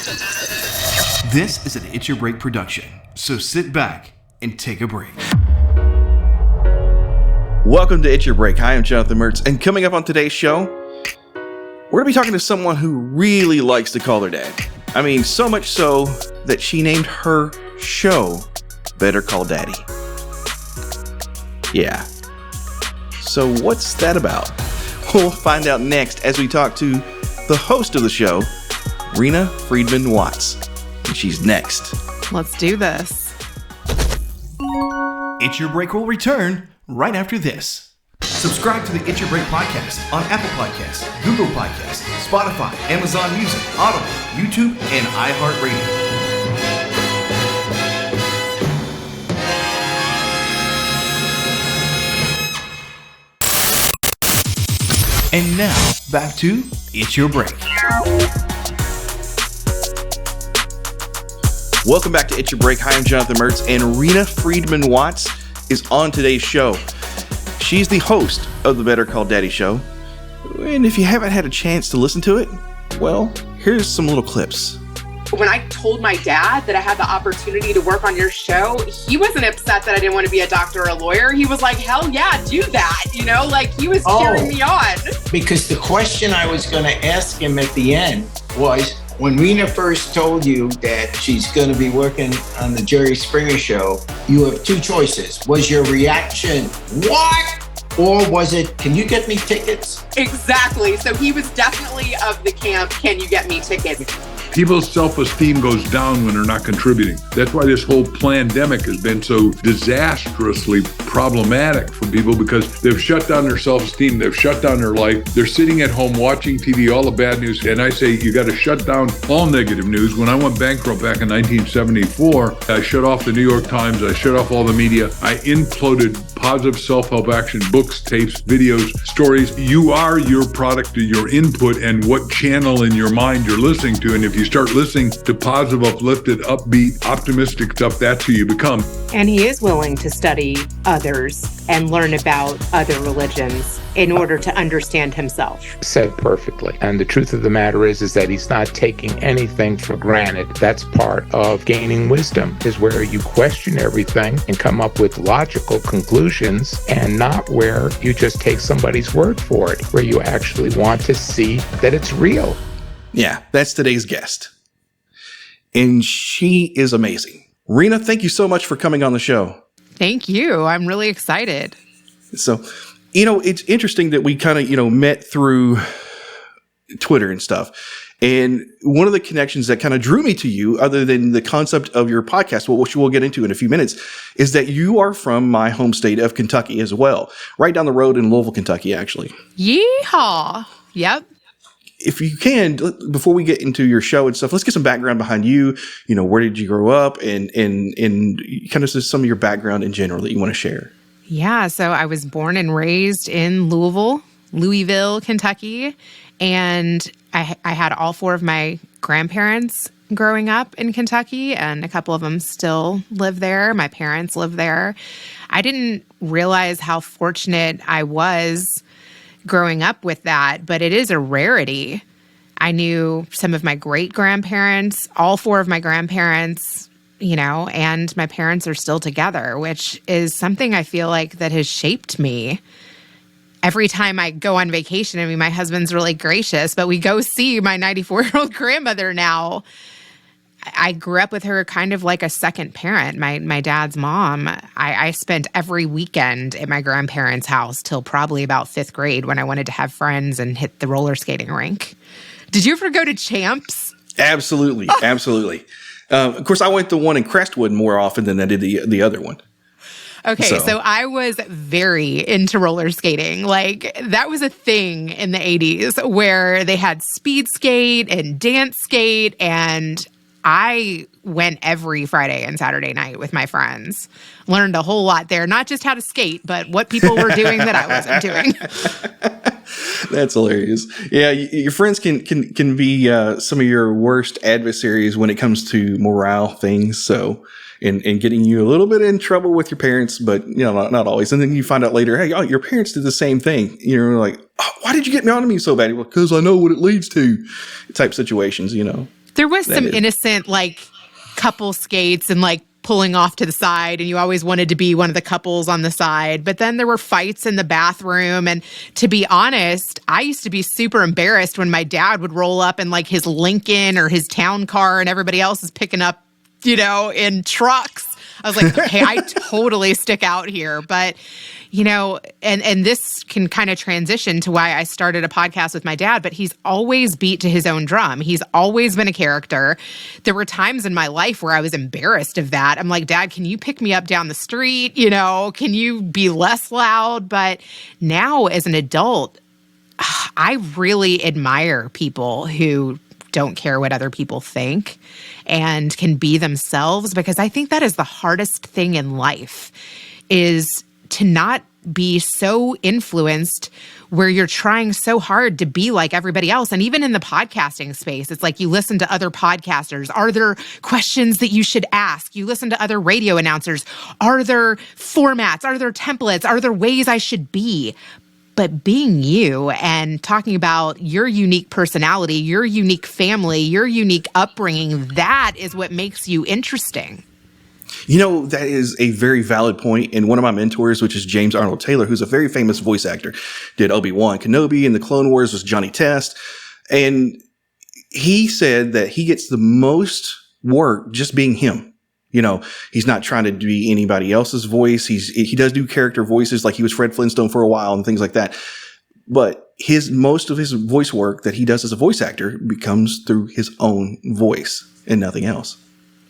This is an It's Your Break production, so sit back and take a break. Welcome to It's Your Break. Hi, I'm Jonathan Mertz, and coming up on today's show, we're going to be talking to someone who really likes to call her dad. I mean, so much so that she named her show Better Call Daddy. Yeah. So what's that about? We'll find out next as we talk to the host of the show, Reena Friedman Watt. And she's next. Let's do this. It's Your Break will return right after this. Subscribe to the It's Your Break podcast on Apple Podcasts, Google Podcasts, Spotify, Amazon Music, Audible, YouTube, and iHeartRadio. And now, back to It's Your Break. Welcome back to It's Your Break. Hi, I'm Jonathan Mertz, and Reena Friedman Watt is on today's show. She's the host of the Better Call Daddy show. And if you haven't had a chance to listen to it, well, here's some little clips. When I told my dad that I had the opportunity to work on your show, he wasn't upset that I didn't want to be a doctor or a lawyer. He was like, hell yeah, do that. You know, like he was cheering me on. Because the question I was going to ask him at the end was, when Reena first told you that she's going to be working on the Jerry Springer show, you have two choices. Was your reaction, what? Or was it, can you get me tickets? Exactly. So he was definitely of the camp, can you get me tickets? People's self-esteem goes down when they're not contributing. That's why this whole pandemic has been so disastrously problematic for people, because they've shut down their self-esteem, they've shut down their life. They're sitting at home watching TV, all the bad news. And I say, you got to shut down all negative news. When I went bankrupt back in 1974, I shut off the New York Times, I shut off all the media. I imploded positive self-help action, books, tapes, videos, stories. You are your product, your input, and what channel in your mind you're listening to. And if you start listening to positive, uplifted, upbeat, optimistic stuff, that's who you become. And he is willing to study others and learn about other religions in order to understand himself. Said perfectly. And the truth of the matter is that he's not taking anything for granted. That's part of gaining wisdom, is where you question everything and come up with logical conclusions, and not where you just take somebody's word for it, where you actually want to see that it's real. Yeah, that's today's guest. And she is amazing. Reena, thank you so much for coming on the show. Thank you. I'm really excited. So, it's interesting that we kind of, met through Twitter and stuff. And one of the connections that kind of drew me to you, other than the concept of your podcast, which we'll get into in a few minutes, is that you are from my home state of Kentucky as well. Right down the road in Louisville, Kentucky, actually. Yeehaw. Yep. If you can, before we get into your show and stuff, let's get some background behind you. Where did you grow up, and kind of just some of your background in general that you want to share. Yeah, so I was born and raised in Louisville, Kentucky, and I had all four of my grandparents growing up in Kentucky, and a couple of them still live there. My parents live there. I didn't realize how fortunate I was growing up with that, but it is a rarity. I knew some of my great-grandparents, all four of my grandparents, and my parents are still together, which is something I feel like that has shaped me. Every time I go on vacation, I mean, my husband's really gracious, but we go see my 94-year-old grandmother now. I grew up with her kind of like a second parent, my dad's mom. I spent every weekend at my grandparents' house till probably about 5th grade, when I wanted to have friends and hit the roller skating rink. Did you ever go to Champs? Absolutely. Absolutely. Of course, I went to one in Crestwood more often than I did the other one. Okay, so I was very into roller skating. Like, that was a thing in the 80s where they had speed skate and dance skate, and I went every Friday and Saturday night with my friends. Learned a whole lot there, not just how to skate, but what people were doing that I wasn't doing. That's hilarious. Yeah, your friends can be some of your worst adversaries when it comes to morale things. So, and getting you a little bit in trouble with your parents, but not always. And then you find out later, hey, your parents did the same thing. You're like, oh, why did you get me on to me so bad? Well, because I know what it leads to. Type situations, There was some innocent, like, couple skates and, like, pulling off to the side, and you always wanted to be one of the couples on the side. But then there were fights in the bathroom. And to be honest, I used to be super embarrassed when my dad would roll up in, like, his Lincoln or his town car and everybody else is picking up, in trucks. I was like, okay, I totally stick out here. But, and this can kind of transition to why I started a podcast with my dad, but he's always beat to his own drum. He's always been a character. There were times in my life where I was embarrassed of that. I'm like, Dad, can you pick me up down the street? Can you be less loud? But now as an adult, I really admire people who don't care what other people think and can be themselves, because I think that is the hardest thing in life, is to not be so influenced where you're trying so hard to be like everybody else. And even in the podcasting space, it's like you listen to other podcasters. Are there questions that you should ask? You listen to other radio announcers. Are there formats? Are there templates? Are there ways I should be? But being you and talking about your unique personality, your unique family, your unique upbringing, that is what makes you interesting. That is a very valid point. And one of my mentors, which is James Arnold Taylor, who's a very famous voice actor, did Obi-Wan Kenobi in the Clone Wars, was Johnny Test. And he said that he gets the most work just being him. He's not trying to be anybody else's voice. He does do character voices, like he was Fred Flintstone for a while and things like that. But most of his voice work that he does as a voice actor becomes through his own voice and nothing else.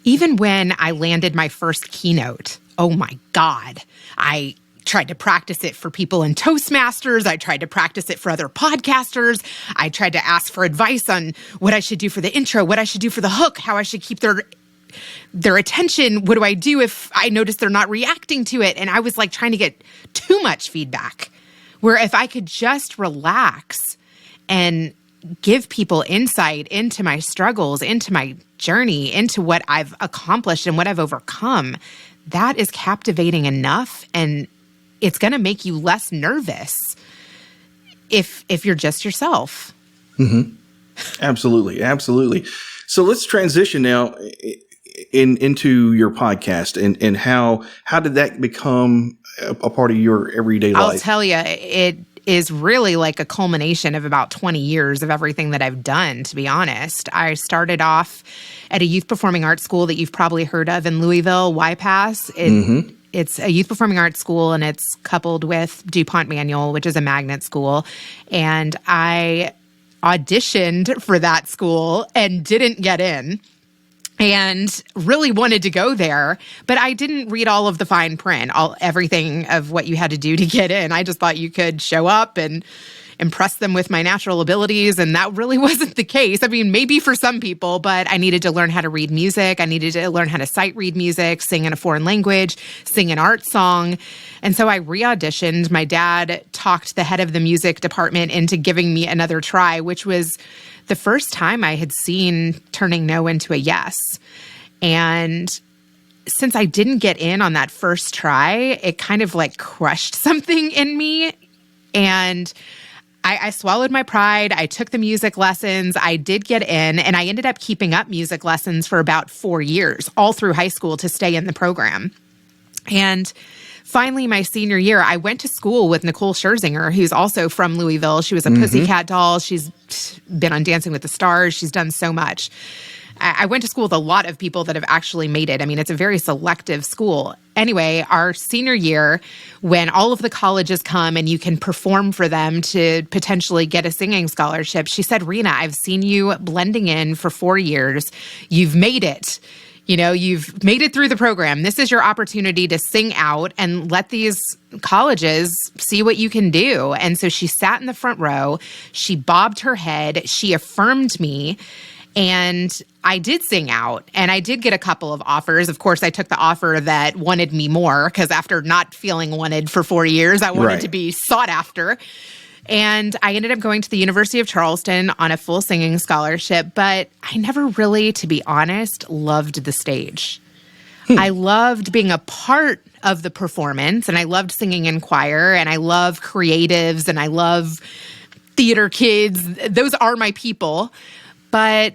Even when I landed my first keynote, oh my God, I tried to practice it for people in Toastmasters. I tried to practice it for other podcasters. I tried to ask for advice on what I should do for the intro, what I should do for the hook, how I should keep their attention. What do I do if I notice they're not reacting to it? And I was like trying to get too much feedback, where if I could just relax and give people insight into my struggles, into my journey, into what I've accomplished and what I've overcome, that is captivating enough. And it's going to make you less nervous if you're just yourself. Mm-hmm. Absolutely. Absolutely. So let's transition now into your podcast and how did that become a part of your everyday life? I'll tell you, it is really like a culmination of about 20 years of everything that I've done, to be honest. I started off at a youth performing arts school that you've probably heard of in Louisville, YPAS. It's a youth performing arts school, and it's coupled with DuPont Manual, which is a magnet school. And I auditioned for that school and didn't get in, and really wanted to go there, but I didn't read all of the fine print, everything of what you had to do to get in. I just thought you could show up and impress them with my natural abilities, and that really wasn't the case. I mean, maybe for some people, but I needed to learn how to read music. I needed to learn how to sight read music, sing in a foreign language, sing an art song. And so I re-auditioned. My dad talked the head of the music department into giving me another try, which was the first time I had seen turning no into a yes. And since I didn't get in on that first try, it kind of like crushed something in me. And I swallowed my pride. I took the music lessons. I did get in, and I ended up keeping up music lessons for about 4 years, all through high school, to stay in the program. And finally, my senior year, I went to school with Nicole Scherzinger, who's also from Louisville. She was a Pussycat Doll. She's been on Dancing with the Stars. She's done so much. I went to school with a lot of people that have actually made it. I mean, it's a very selective school. Anyway, our senior year, when all of the colleges come and you can perform for them to potentially get a singing scholarship, she said, Reena, I've seen you blending in for 4 years. You've made it. You've made it through the program. This is your opportunity to sing out and let these colleges see what you can do. And so she sat in the front row. She bobbed her head. She affirmed me. And I did sing out, and I did get a couple of offers. Of course, I took the offer that wanted me more, because after not feeling wanted for 4 years, I wanted to be sought after. And I ended up going to the University of Charleston on a full singing scholarship, but I never really, to be honest, loved the stage. I loved being a part of the performance, and I loved singing in choir, and I love creatives, and I love theater kids. Those are my people. But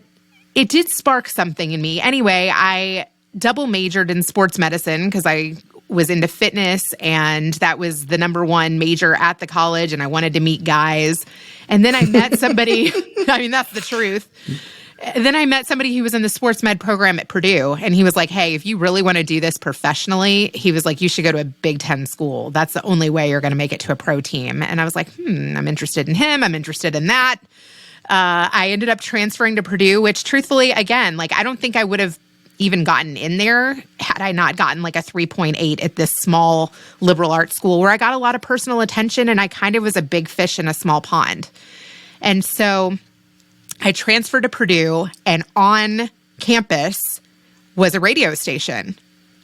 it did spark something in me. Anyway, I double majored in sports medicine because I was into fitness, and that was the number one major at the college, and I wanted to meet guys. And then I met somebody, I mean, that's the truth. Then I met somebody who was in the sports med program at Purdue, and he was like, hey, if you really want to do this professionally, he was like, you should go to a Big Ten school. That's the only way you're going to make it to a pro team. And I was like, I'm interested in him. I'm interested in that. I ended up transferring to Purdue, which truthfully, again, like, I don't think I would have even gotten in there had I not gotten like a 3.8 at this small liberal arts school where I got a lot of personal attention, and I kind of was a big fish in a small pond. And so I transferred to Purdue, and on campus was a radio station.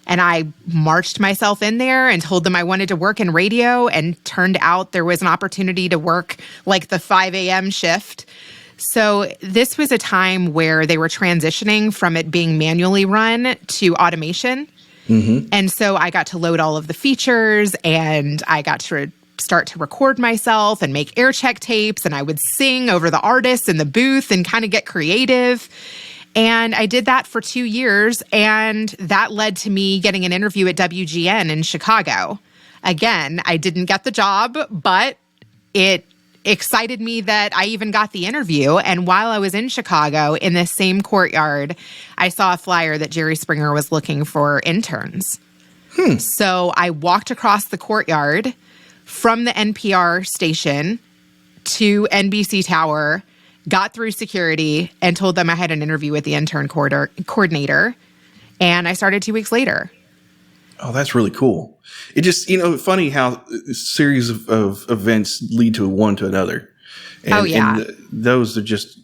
And I marched myself in there and told them I wanted to work in radio, and turned out there was an opportunity to work like the 5 a.m. shift. So this was a time where they were transitioning from it being manually run to automation. Mm-hmm. And so I got to load all of the features, and I got to start to record myself and make air check tapes, and I would sing over the artists in the booth and kind of get creative. And I did that for 2 years, and that led to me getting an interview at WGN in Chicago. Again, I didn't get the job, but it excited me that I even got the interview. And while I was in Chicago, in this same courtyard, I saw a flyer that Jerry Springer was looking for interns. So I walked across the courtyard from the NPR station to NBC Tower, got through security, and told them I had an interview with the intern coordinator. And I started 2 weeks later. Oh, that's really cool. It just, funny how a series of events lead to one to another. And, and those are just,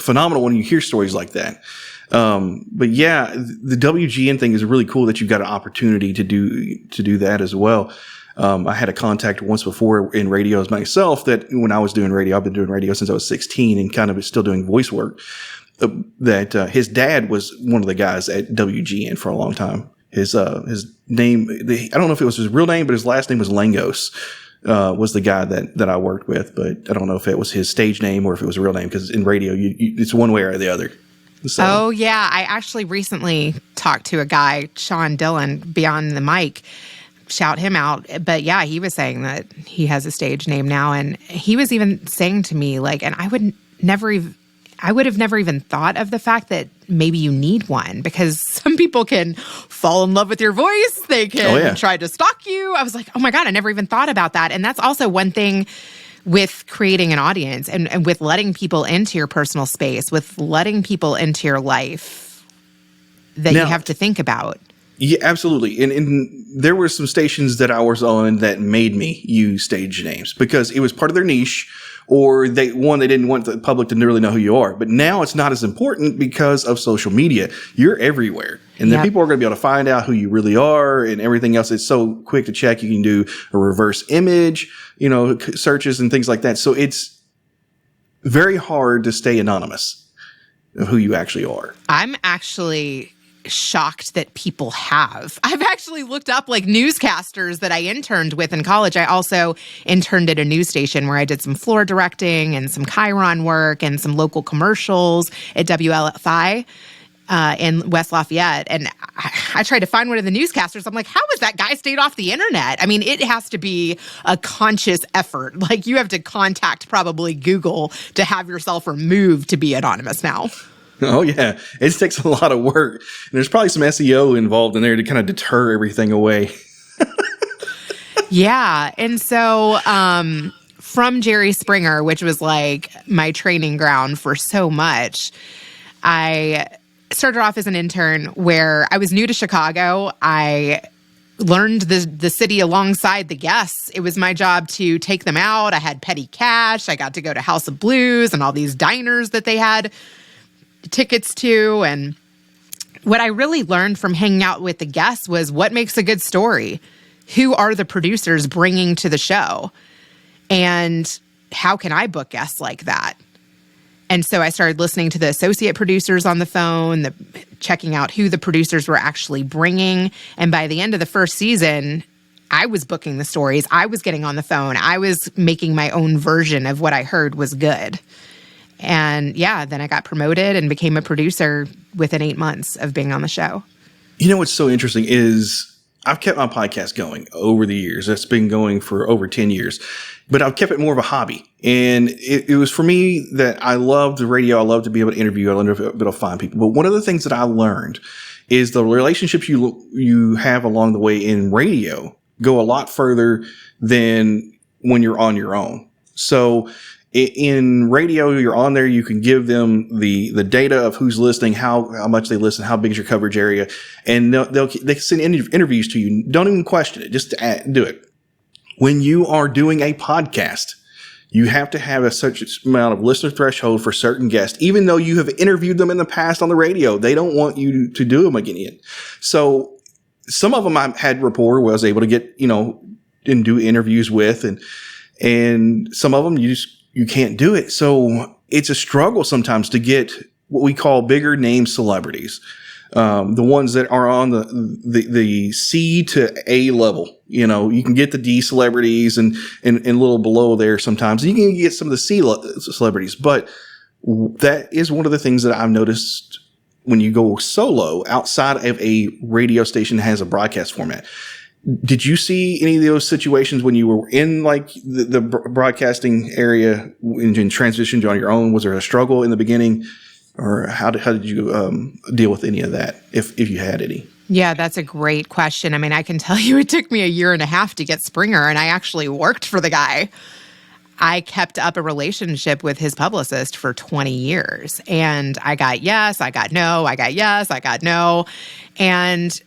phenomenal when you hear stories like that. But yeah, the WGN thing is really cool that you got an opportunity to do that as well. I had a contact once before in radio myself that when I was doing radio, I've been doing radio since I was 16 and kind of still doing voice work, that his dad was one of the guys at WGN for a long time. His name, I don't know if it was his real name, but his last name was Langos, was the guy that I worked with. But I don't know if it was his stage name or if it was a real name, because in radio, it's one way or the other. So. Oh, yeah. I actually recently talked to a guy, Sean Dillon, Beyond the Mic. Shout him out. But yeah, he was saying that he has a stage name now. And he was even saying to me, like, and I would have never even thought of the fact that maybe you need one, because some people can fall in love with your voice. They can try to stalk you. I was like, oh my God, I never even thought about that. And that's also one thing with creating an audience and with letting people into your personal space, with letting people into your life that you have to think about. Yeah, absolutely. And there were some stations that I was on that made me use stage names because it was part of their niche, or they didn't want the public to really know who you are. But now it's not as important because of social media. You're everywhere. And then people are going to be able to find out who you really are, and everything else. It's so quick to check. You can do a reverse image, searches and things like that. So it's very hard to stay anonymous of who you actually are. I'm actually shocked that people have. I've actually looked up like newscasters that I interned with in college. I also interned at a news station where I did some floor directing and some Chiron work and some local commercials at WLFI in West Lafayette. And I tried to find one of the newscasters. I'm like, how has that guy stayed off the internet? I mean, it has to be a conscious effort. Like, you have to contact probably Google to have yourself removed to be anonymous now. Oh, yeah. It takes a lot of work. And there's probably some SEO involved in there to kind of deter everything away. Yeah. And so from Jerry Springer, which was like my training ground for so much, I started off as an intern where I was new to Chicago. I learned the city alongside the guests. It was my job to take them out. I had petty cash. I got to go to House of Blues and all these diners that they had tickets to. And what I really learned from hanging out with the guests was what makes a good story. Who are the producers bringing to the show? And how can I book guests like that? And so I started listening to the associate producers on the phone, checking out who the producers were actually bringing. And by the end of the first season, I was booking the stories. I was getting on the phone. I was making my own version of what I heard was good. And yeah, then I got promoted and became a producer within 8 months of being on the show. You know, what's so interesting is I've kept my podcast going over the years. It's been going for over 10 years, but I've kept it more of a hobby. And it was for me that I loved the radio. I love to be able to interview. I love to be able to find people. But one of the things that I learned is the relationships you have along the way in radio go a lot further than when you're on your own. So in radio, you're on there, you can give them the data of who's listening, how much they listen, how big is your coverage area, and they send interviews to you. Don't even question it. Just do it. When you are doing a podcast, you have to have a such amount of listener threshold for certain guests. Even though you have interviewed them in the past on the radio, they don't want you to do them again. So some of them I had rapport where I was able to get, and do interviews with, and some of them you can't do it. So it's a struggle sometimes to get what we call bigger name celebrities. The ones that are on the C to A level. You can get the D celebrities and a little below there sometimes. You can get some of the C celebrities, but that is one of the things that I've noticed when you go solo outside of a radio station that has a broadcast format. Did you see any of those situations when you were in like the broadcasting area and transitioned on your own? Was there a struggle in the beginning, or how did you deal with any of that, if you had any? Yeah, that's a great question. I mean, I can tell you it took me 1.5 years to get Springer, and I actually worked for the guy. I kept up a relationship with his publicist for 20 years, and I got yes, I got no, I got yes, I got no, and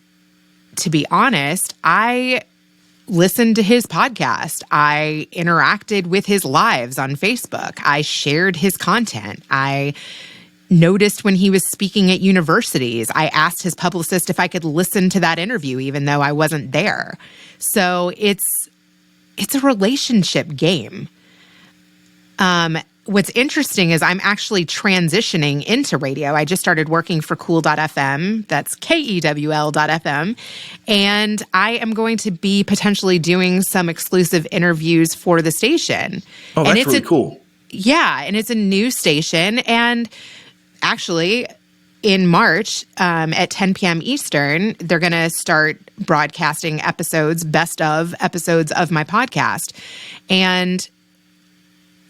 to be honest, I listened to his podcast. I interacted with his lives on Facebook. I shared his content. I noticed when he was speaking at universities. I asked his publicist if I could listen to that interview, even though I wasn't there. So it's a relationship game. What's interesting is I'm actually transitioning into radio. I just started working for Cool.fm. That's KEWL.fm. And I am going to be potentially doing some exclusive interviews for the station. Oh, that's really cool. Yeah, and it's a new station. And actually, in March at 10 p.m. Eastern, they're going to start broadcasting best of episodes of my podcast. And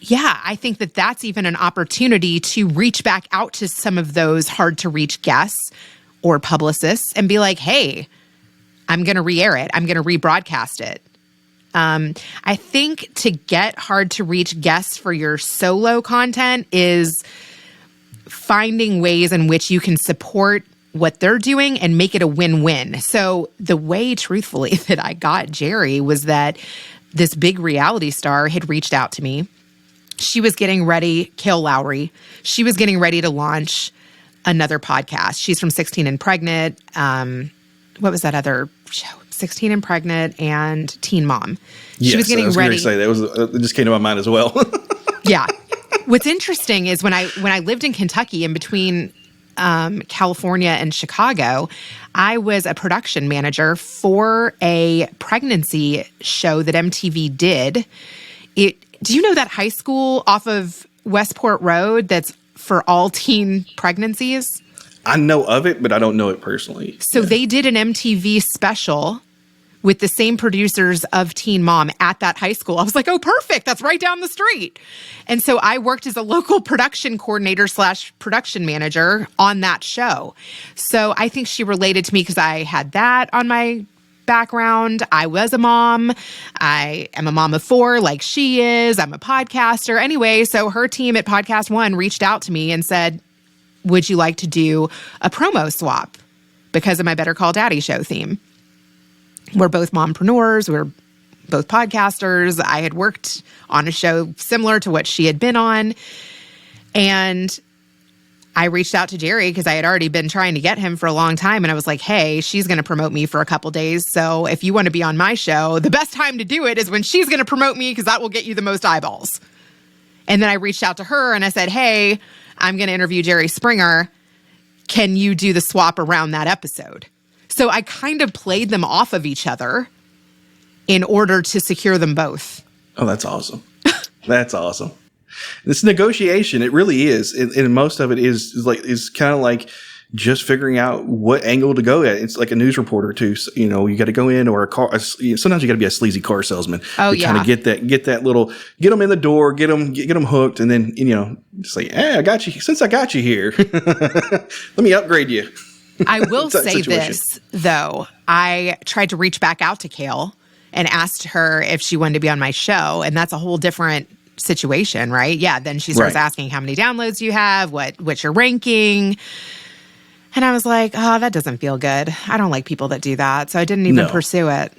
yeah, I think that that's even an opportunity to reach back out to some of those hard-to-reach guests or publicists and be like, hey, I'm going to re-air it. I'm going to rebroadcast it. I think to get hard-to-reach guests for your solo content is finding ways in which you can support what they're doing and make it a win-win. So the way, truthfully, that I got Jerry was that this big reality star had reached out to me. She was getting ready, Kale Lowry. She was getting ready to launch another podcast. She's from 16 and Pregnant. What was that other show? 16 and Pregnant and Teen Mom. Yes, she was getting ready. Say that it just came to my mind as well. Yeah. What's interesting is when I lived in Kentucky in between California and Chicago, I was a production manager for a pregnancy show that MTV did. Do you know that high school off of Westport Road that's for all teen pregnancies? I know of it, but I don't know it personally. So they did an MTV special with the same producers of Teen Mom at that high school. I was like, oh, perfect. That's right down the street. And so I worked as a local production coordinator / production manager on that show. So I think she related to me because I had that on my background. I was a mom. I am a mom of 4 like she is. I'm a podcaster. Anyway, so her team at Podcast One reached out to me and said, would you like to do a promo swap because of my Better Call Daddy show theme? We're both mompreneurs. We're both podcasters. I had worked on a show similar to what she had been on. And I reached out to Jerry because I had already been trying to get him for a long time. And I was like, hey, she's going to promote me for a couple days. So if you want to be on my show, the best time to do it is when she's going to promote me because that will get you the most eyeballs. And then I reached out to her and I said, hey, I'm going to interview Jerry Springer. Can you do the swap around that episode? So I kind of played them off of each other in order to secure them both. Oh, that's awesome. That's awesome. This negotiation, it really is. And most of it is kind of like just figuring out what angle to go at. It's like a news reporter too. So, you know, you got to go in, or sometimes you got to be a sleazy car salesman. Oh, to kind of get them in the door, get them hooked. And then, you know, just like, hey, I got you. Since I got you here, let me upgrade you. I will say this though. I tried to reach back out to Kale and asked her if she wanted to be on my show. And that's a whole different situation, right? Yeah. Then she starts asking how many downloads you have, what's your ranking. And I was like, oh, that doesn't feel good. I don't like people that do that. So I didn't even pursue it.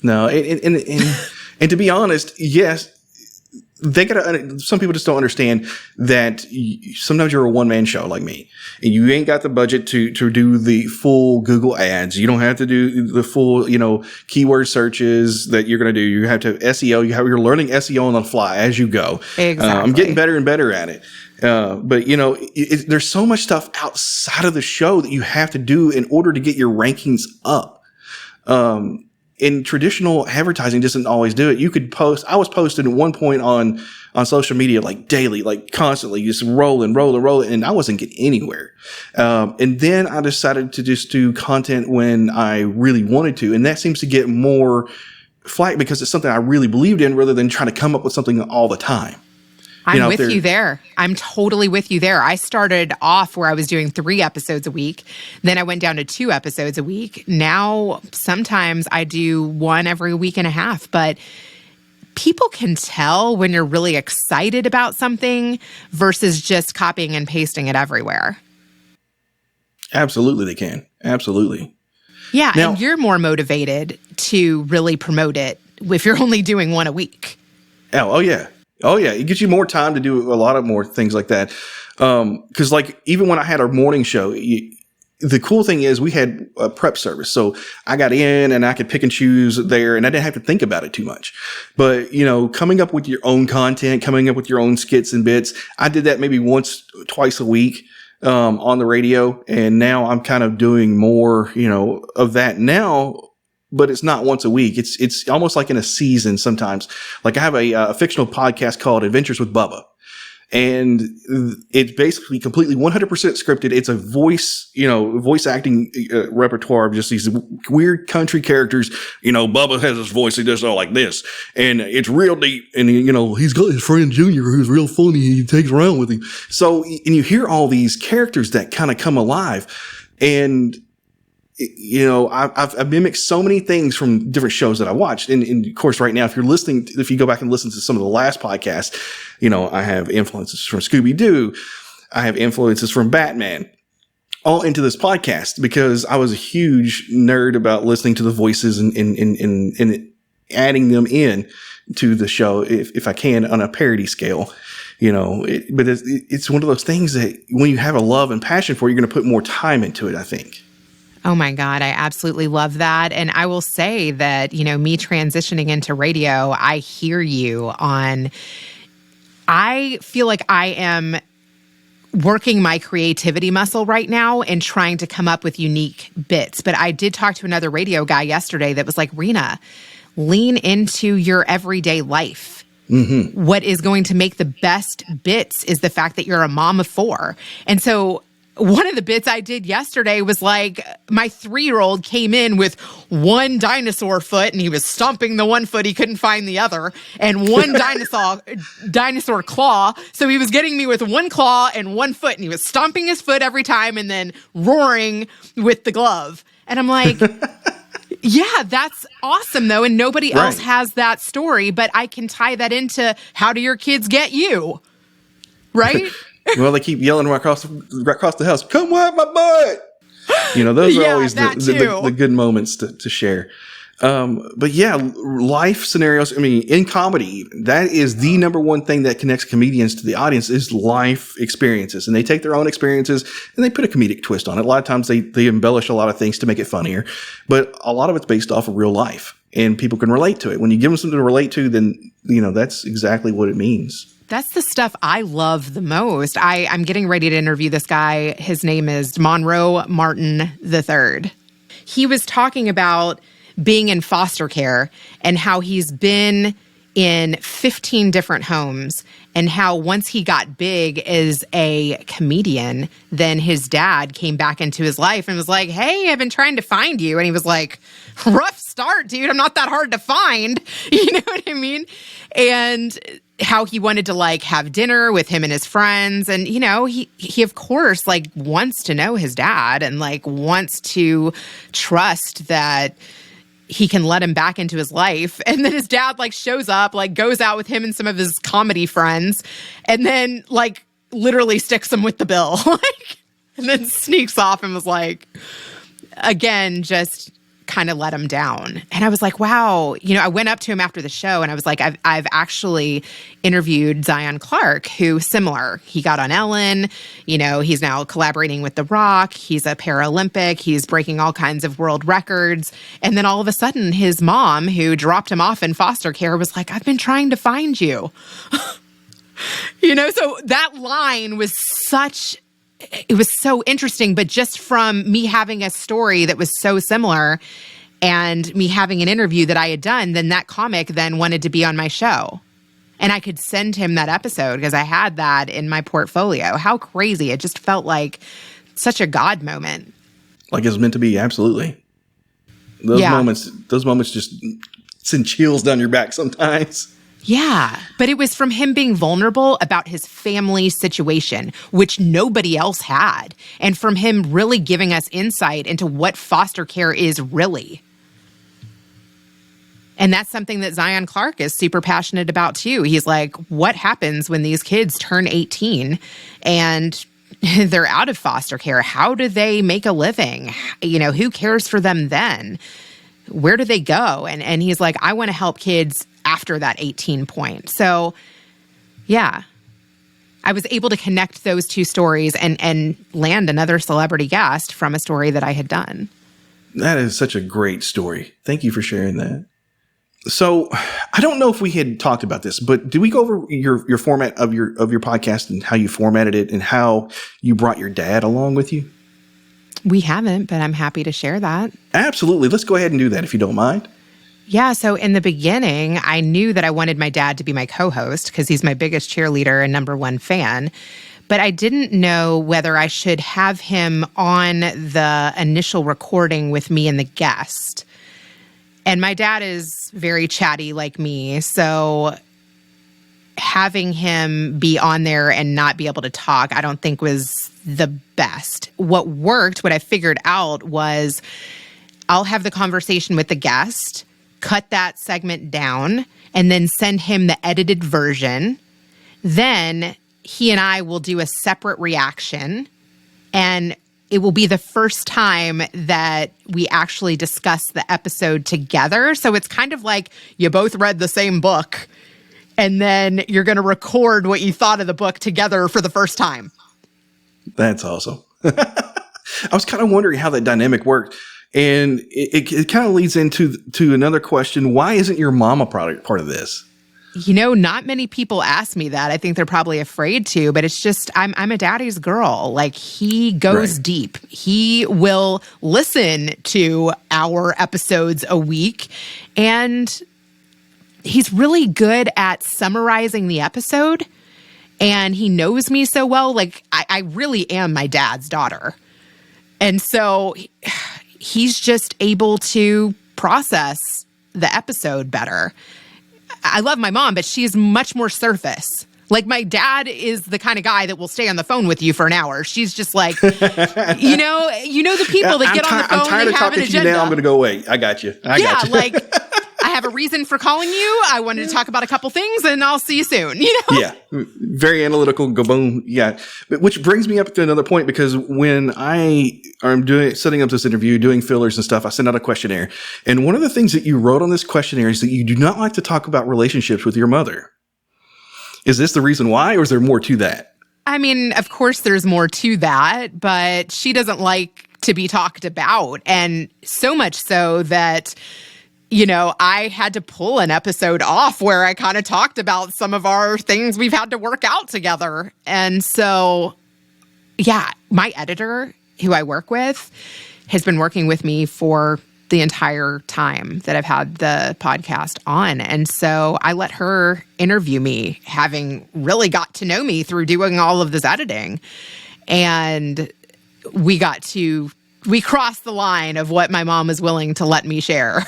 No. And to be honest, yes, some people just don't understand that sometimes you're a one-man show like me, and you ain't got the budget to do the full Google ads. You don't have to do the full, you know, keyword searches that you're going to do. You have to have SEO. You're learning SEO on the fly as you go. Exactly. I'm getting better and better at it. But you know, there's so much stuff outside of the show that you have to do in order to get your rankings up. And traditional advertising doesn't always do it. You could post. I was posting at one point on social media, like daily, like constantly, just rolling, and I wasn't getting anywhere. And then I decided to just do content when I really wanted to, and that seems to get more flack because it's something I really believed in, rather than trying to come up with something all the time. I'm with you there. I'm totally with you there. I started off where I was doing 3 episodes a week. Then I went down to 2 episodes a week. Now, sometimes I do 1 every week and a half. But people can tell when you're really excited about something versus just copying and pasting it everywhere. Absolutely, they can. Absolutely. Yeah, now, and you're more motivated to really promote it if you're only doing 1 a week. Oh yeah. Oh yeah, it gives you more time to do a lot of more things like that. Because like even when I had our morning show, the cool thing is we had a prep service, so I got in and I could pick and choose there, and I didn't have to think about it too much. But you know, coming up with your own content, coming up with your own skits and bits, I did that maybe twice a week on the radio, and now I'm kind of doing more, you know, of that now. But it's not once a week. It's almost like in a season sometimes. Like I have a fictional podcast called Adventures with Bubba. And it's basically completely 100% scripted. It's a voice acting repertoire of just these weird country characters. You know, Bubba has his voice. He does all like this. And it's real deep. And, you know, he's got his friend Junior who's real funny. He takes around with him. So, and you hear all these characters that kind of come alive. And, you know, I've mimicked so many things from different shows that I watched. And of course, right now, if you go back and listen to some of the last podcasts, you know, I have influences from Scooby-Doo. I have influences from Batman all into this podcast because I was a huge nerd about listening to the voices and adding them in to the show if I can on a parody scale. You know, but it's one of those things that when you have a love and passion for it, you're going to put more time into it, I think. Oh my God, I absolutely love that. And I will say that, you know, me transitioning into radio, I hear you on, I feel like I am working my creativity muscle right now and trying to come up with unique bits. But I did talk to another radio guy yesterday that was like, Reena, lean into your everyday life. Mm-hmm. What is going to make the best bits is the fact that you're a mom of 4. And so one of the bits I did yesterday was like my 3-year-old came in with 1 dinosaur foot and he was stomping the 1 foot. He couldn't find the other, and 1 dinosaur claw. So he was getting me with 1 claw and 1 foot, and he was stomping his foot every time and then roaring with the glove. And I'm like, yeah, that's awesome though. And nobody else has that story, but I can tie that into how do your kids get you? Right? Well, they keep yelling right across the house, come wipe my butt. You know, those are always the good moments to share. But yeah, life scenarios. I mean, in comedy, that is the number one thing that connects comedians to the audience is life experiences. And they take their own experiences and they put a comedic twist on it. A lot of times they embellish a lot of things to make it funnier, but a lot of it's based off of real life and people can relate to it. When you give them something to relate to, then, you know, that's exactly what it means. That's the stuff I love the most. I'm getting ready to interview this guy. His name is Monroe Martin III. He was talking about being in foster care and how he's been in 15 different homes, and how once he got big as a comedian, then his dad came back into his life and was like, hey, I've been trying to find you. And he was like, rough start, dude. I'm not that hard to find. You know what I mean? And how he wanted to like have dinner with him and his friends. And, you know, he of course like wants to know his dad and like wants to trust that he can let him back into his life. And then his dad like shows up, like goes out with him and some of his comedy friends, and then like literally sticks him with the bill. Like, and then sneaks off and was like, again, just kind of let him down. And I was like, wow. You know, I went up to him after the show and I was like, I've actually interviewed Zion Clark, who similar. He got on Ellen. You know, he's now collaborating with The Rock. He's a Paralympic. He's breaking all kinds of world records. And then all of a sudden, his mom, who dropped him off in foster care, was like, I've been trying to find you. You know, so that line was it was so interesting, but just from me having a story that was so similar and me having an interview that I had done, then that comic then wanted to be on my show. And I could send him that episode because I had that in my portfolio. How crazy. It just felt like such a God moment. Like it was meant to be, absolutely. Those moments just send chills down your back sometimes. Yeah, but it was from him being vulnerable about his family situation, which nobody else had, and from him really giving us insight into what foster care is really. And that's something that Zion Clark is super passionate about too. He's like, what happens when these kids turn 18 and they're out of foster care? How do they make a living? You know, who cares for them then? Where do they go? And he's like, I want to help kids after that 18 point. So, yeah, I was able to connect those two stories and land another celebrity guest from a story that I had done. That is such a great story. Thank you for sharing that. So, I don't know if we had talked about this, but did we go over your format of your podcast and how you formatted it and how you brought your dad along with you? We haven't, but I'm happy to share that. Absolutely. Let's go ahead and do that if you don't mind. Yeah, so in the beginning, I knew that I wanted my dad to be my co-host because he's my biggest cheerleader and number one fan. But I didn't know whether I should have him on the initial recording with me and the guest. And my dad is very chatty like me, so having him be on there and not be able to talk, I don't think was the best. What worked, what I figured out was I'll have the conversation with the guest, cut that segment down, and then send him the edited version. Then he and I will do a separate reaction, and it will be the first time that we actually discuss the episode together. So it's kind of like you both read the same book, and then you're going to record what you thought of the book together for the first time. That's awesome. I was kind of wondering how that dynamic worked. And it kind of leads into another question. Why isn't your mom a part of this? You know, not many people ask me that. I think they're probably afraid to, but it's just, I'm a daddy's girl. Like, he goes deep. He will listen to our episodes a week, and he's really good at summarizing the episode, and he knows me so well. Like, I really am my dad's daughter. And so he's just able to process the episode better. I love my mom, but she's much more surface. Like, my dad is the kind of guy that will stay on the phone with you for an hour. She's just like, you know the people that get on the phone, I'm tired they of have an talking to you agenda. now. I'm going to go away. I got you. Yeah, like, I have a reason for calling you. I wanted to talk about a couple things, and I'll see you soon. You know? Yeah, very analytical. Go boom. Yeah, which brings me up to another point, because when I am setting up this interview, doing fillers and stuff, I send out a questionnaire, and one of the things that you wrote on this questionnaire is that you do not like to talk about relationships with your mother. Is this the reason why, or is there more to that? I mean, of course, there's more to that, but she doesn't like to be talked about, and so much so that, you know, I had to pull an episode off where I kind of talked about some of our things we've had to work out together. And so, yeah, my editor, who I work with, has been working with me for the entire time that I've had the podcast on. And so I let her interview me, having really got to know me through doing all of this editing. And we crossed the line of what my mom was willing to let me share.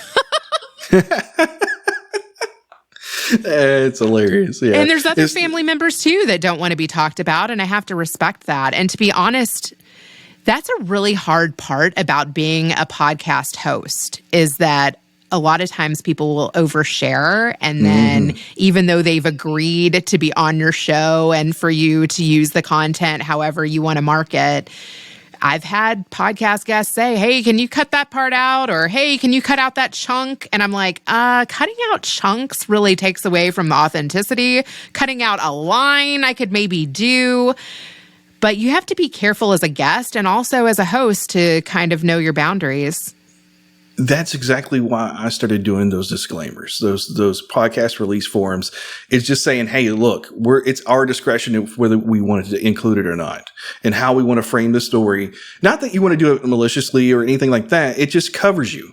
It's hilarious. Yeah. And there's other family members too that don't want to be talked about. And I have to respect that. And to be honest, that's a really hard part about being a podcast host, is that a lot of times people will overshare, and then even though they've agreed to be on your show and for you to use the content however you want to market, I've had podcast guests say, hey, can you cut that part out? Or, hey, can you cut out that chunk? And I'm like, cutting out chunks really takes away from the authenticity. Cutting out a line I could maybe do. But you have to be careful as a guest and also as a host to kind of know your boundaries. That's exactly why I started doing those disclaimers, those podcast release forms. It's just saying, hey, look, it's our discretion of whether we wanted to include it or not, and how we want to frame the story. Not that you want to do it maliciously or anything like that. It just covers you.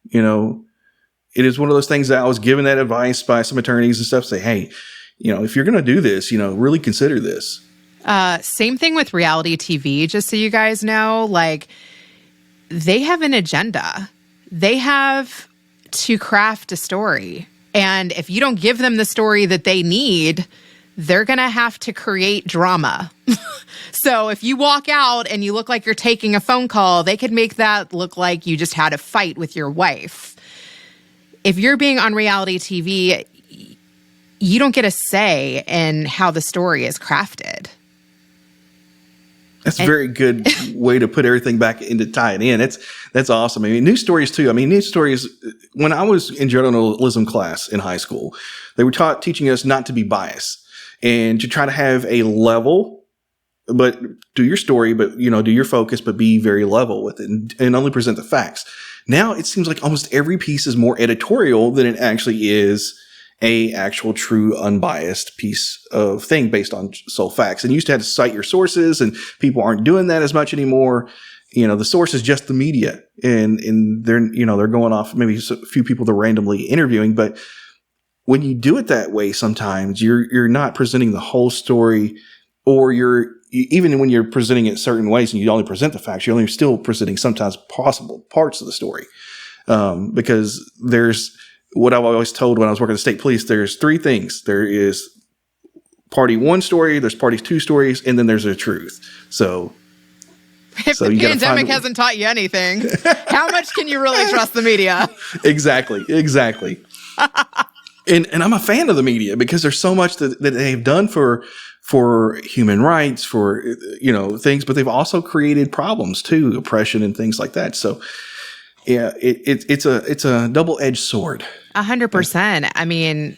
You know, it is one of those things that I was given that advice by some attorneys and stuff. Say, hey, you know, if you're going to do this, you know, really consider this. Same thing with reality TV, just so you guys know, like, they have an agenda. They have to craft a story. And if you don't give them the story that they need, they're going to have to create drama. So if you walk out and you look like you're taking a phone call, they could make that look like you just had a fight with your wife. If you're being on reality TV, you don't get a say in how the story is crafted. That's a very good way to put everything back into tie it in. That's awesome. I mean, news stories too. I mean, news stories, when I was in journalism class in high school, they were teaching us not to be biased and to try to have a level, but do your story, but, you know, do your focus, but be very level with it and only present the facts. Now it seems like almost every piece is more editorial than it actually is a actual true unbiased piece of thing based on sole facts. And you used to have to cite your sources, and people aren't doing that as much anymore. You know, the source is just the media, and they're, you know, they're going off maybe a few people they're randomly interviewing. But when you do it that way, sometimes you're not presenting the whole story, or even when you're presenting it certain ways and you only present the facts, you're only still presenting sometimes possible parts of the story. Because there's, what I've always told when I was working at the state police, there's three things. There is party one story, there's party two stories, and then there's a truth. So if the pandemic hasn't taught you anything, how much can you really trust the media? Exactly. And I'm a fan of the media because there's so much that they've done for human rights, for, you know, things, but they've also created problems too, oppression and things like that. So yeah, it's a double-edged sword. 100%. I mean,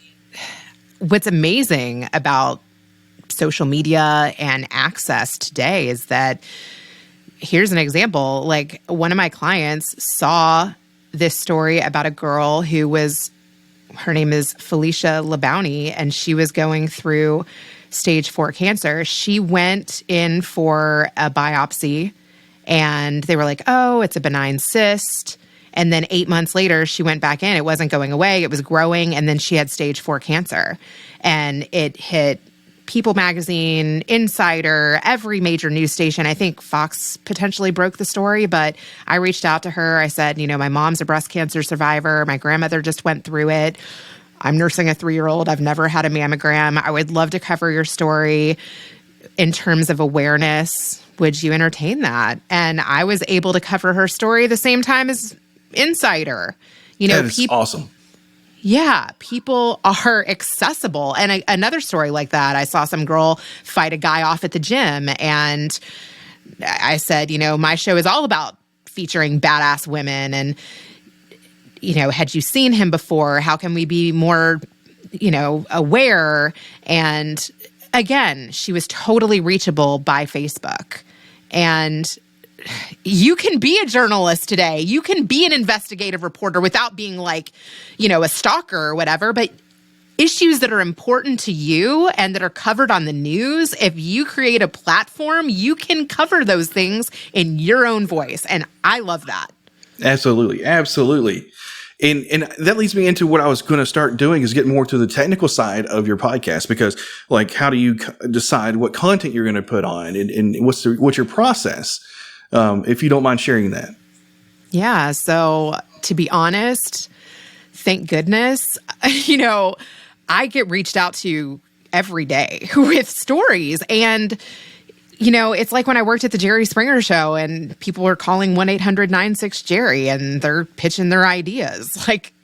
what's amazing about social media and access today is that, here's an example. Like, one of my clients saw this story about a girl her name is Felicia Labounty, and she was going through stage 4 cancer. She went in for a biopsy, and they were like, oh, it's a benign cyst. And then 8 months later, she went back in. It wasn't going away. It was growing. And then she had stage 4 cancer. And it hit People Magazine, Insider, every major news station. I think Fox potentially broke the story, but I reached out to her. I said, you know, my mom's a breast cancer survivor. My grandmother just went through it. I'm nursing a 3-year-old. I've never had a mammogram. I would love to cover your story in terms of awareness. Would you entertain that? And I was able to cover her story the same time as Insider. You know, that is awesome. Yeah, people are accessible. And another story like that, I saw some girl fight a guy off at the gym, and I said, you know, my show is all about featuring badass women, and, you know, had you seen him before? How can we be more, you know, aware? And again, she was totally reachable by Facebook. And you can be a journalist today. You can be an investigative reporter without being like, you know, a stalker or whatever. But issues that are important to you and that are covered on the news, if you create a platform, you can cover those things in your own voice. And I love that. Absolutely. Absolutely. And that leads me into what I was going to start doing is get more to the technical side of your podcast, because like, how do you decide what content you're going to put on, and what's your process? If you don't mind sharing that. Yeah. So to be honest, thank goodness, I get reached out to every day with stories. And, it's like when I worked at the Jerry Springer Show and people were calling 1-800-96-JERRY and they're pitching their ideas. Like,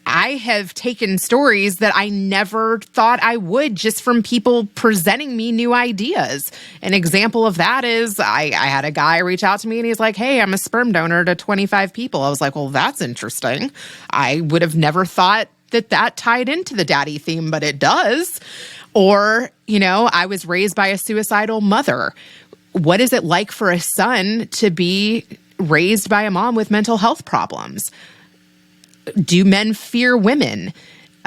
I have taken stories that I never thought I would just from people presenting me new ideas. An example of that is I had a guy reach out to me and he's like, hey, I'm a sperm donor to 25 people. I was like, well, that's interesting. I would have never thought that tied into the daddy theme, but it does. Or, I was raised by a suicidal mother. What is it like for a son to be raised by a mom with mental health problems? Do men fear women?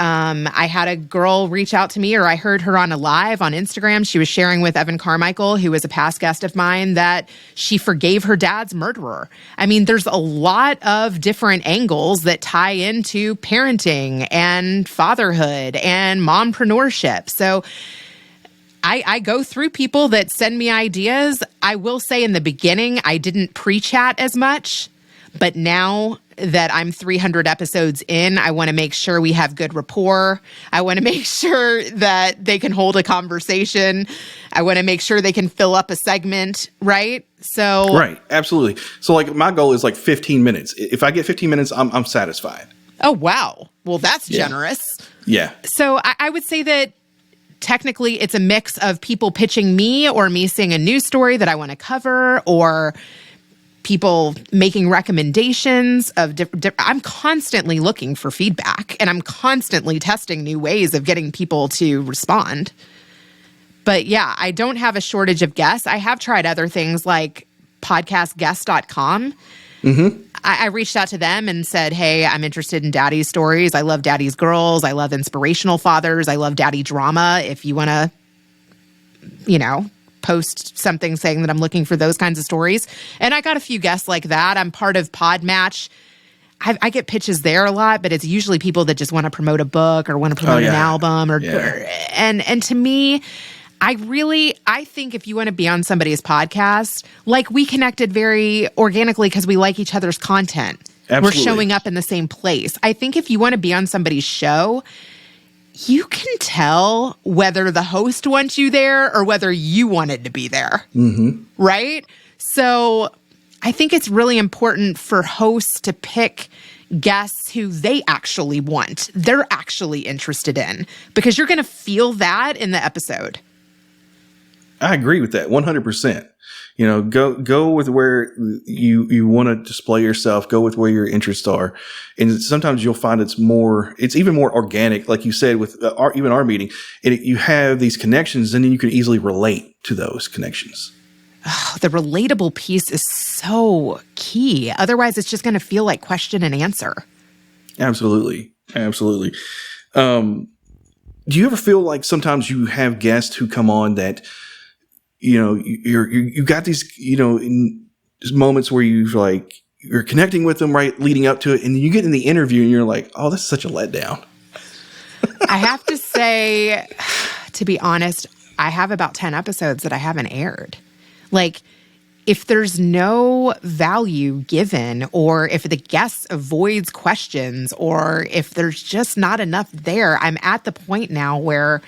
I had a girl reach out to me, or I heard her on a live on Instagram. She was sharing with Evan Carmichael, who was a past guest of mine, that she forgave her dad's murderer. I mean, there's a lot of different angles that tie into parenting and fatherhood and mompreneurship. So I go through people that send me ideas. I will say in the beginning, I didn't pre-chat as much, but now that I'm 300 episodes in, I want to make sure we have good rapport. I want to make sure that they can hold a conversation. I want to make sure they can fill up a segment, right? So right, absolutely. So like my goal is like 15 minutes. If I get 15 minutes, I'm satisfied. Oh, wow. Well, that's generous. Yeah. So I would say that technically it's a mix of people pitching me, or me seeing a news story that I want to cover, or people making recommendations of I'm constantly looking for feedback, and I'm constantly testing new ways of getting people to respond. But yeah, I don't have a shortage of guests. I have tried other things like podcastguest.com. Mm-hmm. I reached out to them and said, hey, I'm interested in daddy's stories. I love daddy's girls. I love inspirational fathers. I love daddy drama. If you want to, post something saying that I'm looking for those kinds of stories. And I got a few guests like that. I'm part of Podmatch. I get pitches there a lot, but it's usually people that just want to promote a book or want to promote an album. And to me, I think if you want to be on somebody's podcast, like we connected very organically because we like each other's content. Absolutely. We're showing up in the same place. I think if you want to be on somebody's show, you can tell whether the host wants you there or whether you wanted to be there. Mm-hmm. Right? So I think it's really important for hosts to pick guests who they actually want, they're actually interested in, because you're going to feel that in the episode. I agree with that 100%. Go with where you want to display yourself, go with where your interests are. And sometimes you'll find it's even more organic, like you said, with even our meeting. And you have these connections, and then you can easily relate to those connections. Oh, the relatable piece is so key. Otherwise, it's just going to feel like question and answer. Absolutely. Absolutely. Do you ever feel like sometimes you have guests who come on that, you got these, in moments where you're connecting with them right leading up to it, and then you get in the interview and you're like, oh, this is such a letdown. I have to say, to be honest, I have about 10 episodes that I haven't aired. Like, if there's no value given, or if the guest avoids questions, or if there's just not enough there, I'm at the point now where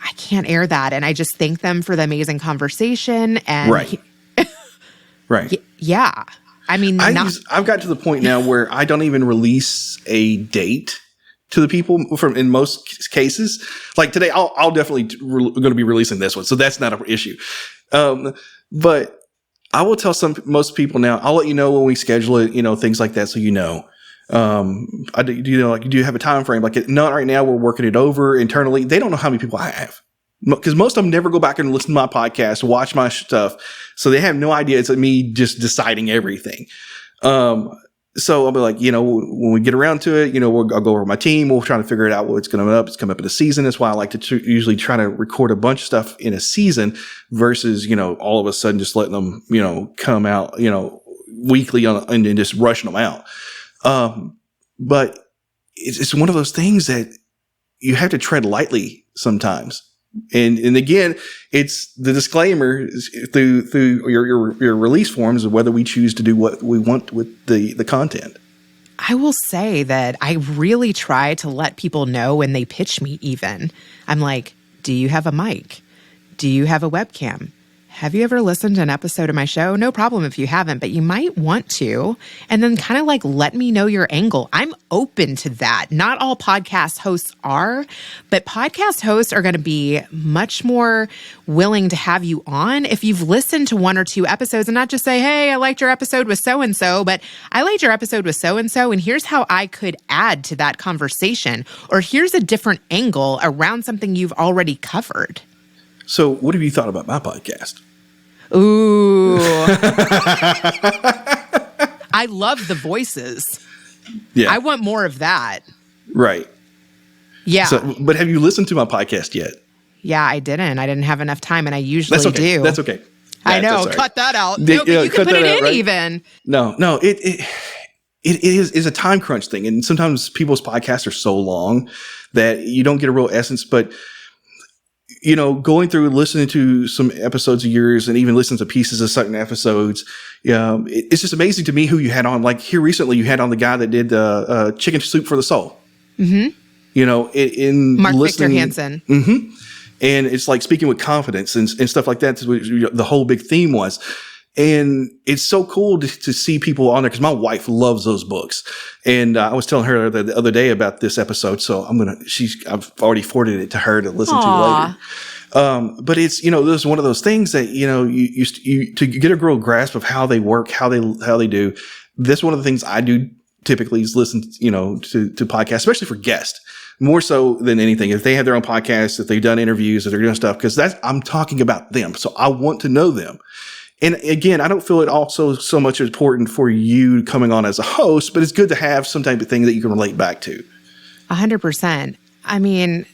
I can't air that. And I just thank them for the amazing conversation. And right. Right. Yeah. I mean, I've got to the point now where I don't even release a date to the people in most cases. Like today, I'll definitely going to be releasing this one. So that's not an issue. But I will tell most people now, I'll let you know when we schedule it, things like that. So, do you have a time frame? Like, not right now, we're working it over internally. They don't know how many people I have, because most of them never go back and listen to my podcast, watch my stuff. So they have no idea. It's like me just deciding everything. So I'll be like, when we get around to it, I'll go over my team. We'll try to figure it out what's coming up. It's coming up in a season. That's why I like to usually try to record a bunch of stuff in a season versus, all of a sudden just letting them, come out, weekly and just rushing them out. But it's one of those things that you have to tread lightly sometimes. And again, it's the disclaimer through your release forms of whether we choose to do what we want with the content. I will say that I really try to let people know when they pitch me even. I'm like, do you have a mic? Do you have a webcam? Have you ever listened to an episode of my show? No problem if you haven't, but you might want to. And then kind of like let me know your angle. I'm open to that. Not all podcast hosts are, but podcast hosts are going to be much more willing to have you on if you've listened to 1 or 2 episodes and not just say, hey, I liked your episode with so-and-so, but I liked your episode with so-and-so, and here's how I could add to that conversation. Or here's a different angle around something you've already covered. So what have you thought about my podcast? Ooh. I love the voices. Yeah. I want more of that. Right. Yeah. So, but have you listened to my podcast yet? Yeah, I didn't. I didn't have enough time, and I usually do. That's okay. I know. That's Cut that out. No, but you can put it in, right? Even. No. It is a time crunch thing. And sometimes people's podcasts are so long that you don't get a real essence. But you know, going through listening to some episodes of yours and even listening to pieces of certain episodes, it's just amazing to me who you had on. Like here recently, you had on the guy that did Chicken Soup for the Soul. Mm-hmm. You know, in Mark listening, Victor Hansen. Mm-hmm. And it's like speaking with confidence and stuff like that. The whole big theme was. And it's so cool to see people on there because my wife loves those books. And I was telling her the other day about this episode. So I've already forwarded it to her to listen to later. But it's, you know, this is one of those things that, you know, you to get a real grasp of how they work, how they do. This one of the things I do typically is listen, you know, to podcasts, especially for guests. More so than anything, if they have their own podcasts, if they've done interviews, if they're doing stuff, because I'm talking about them. So I want to know them. And again, I don't feel it also so much important for you coming on as a host, but it's good to have some type of thing that you can relate back to. 100%. I mean,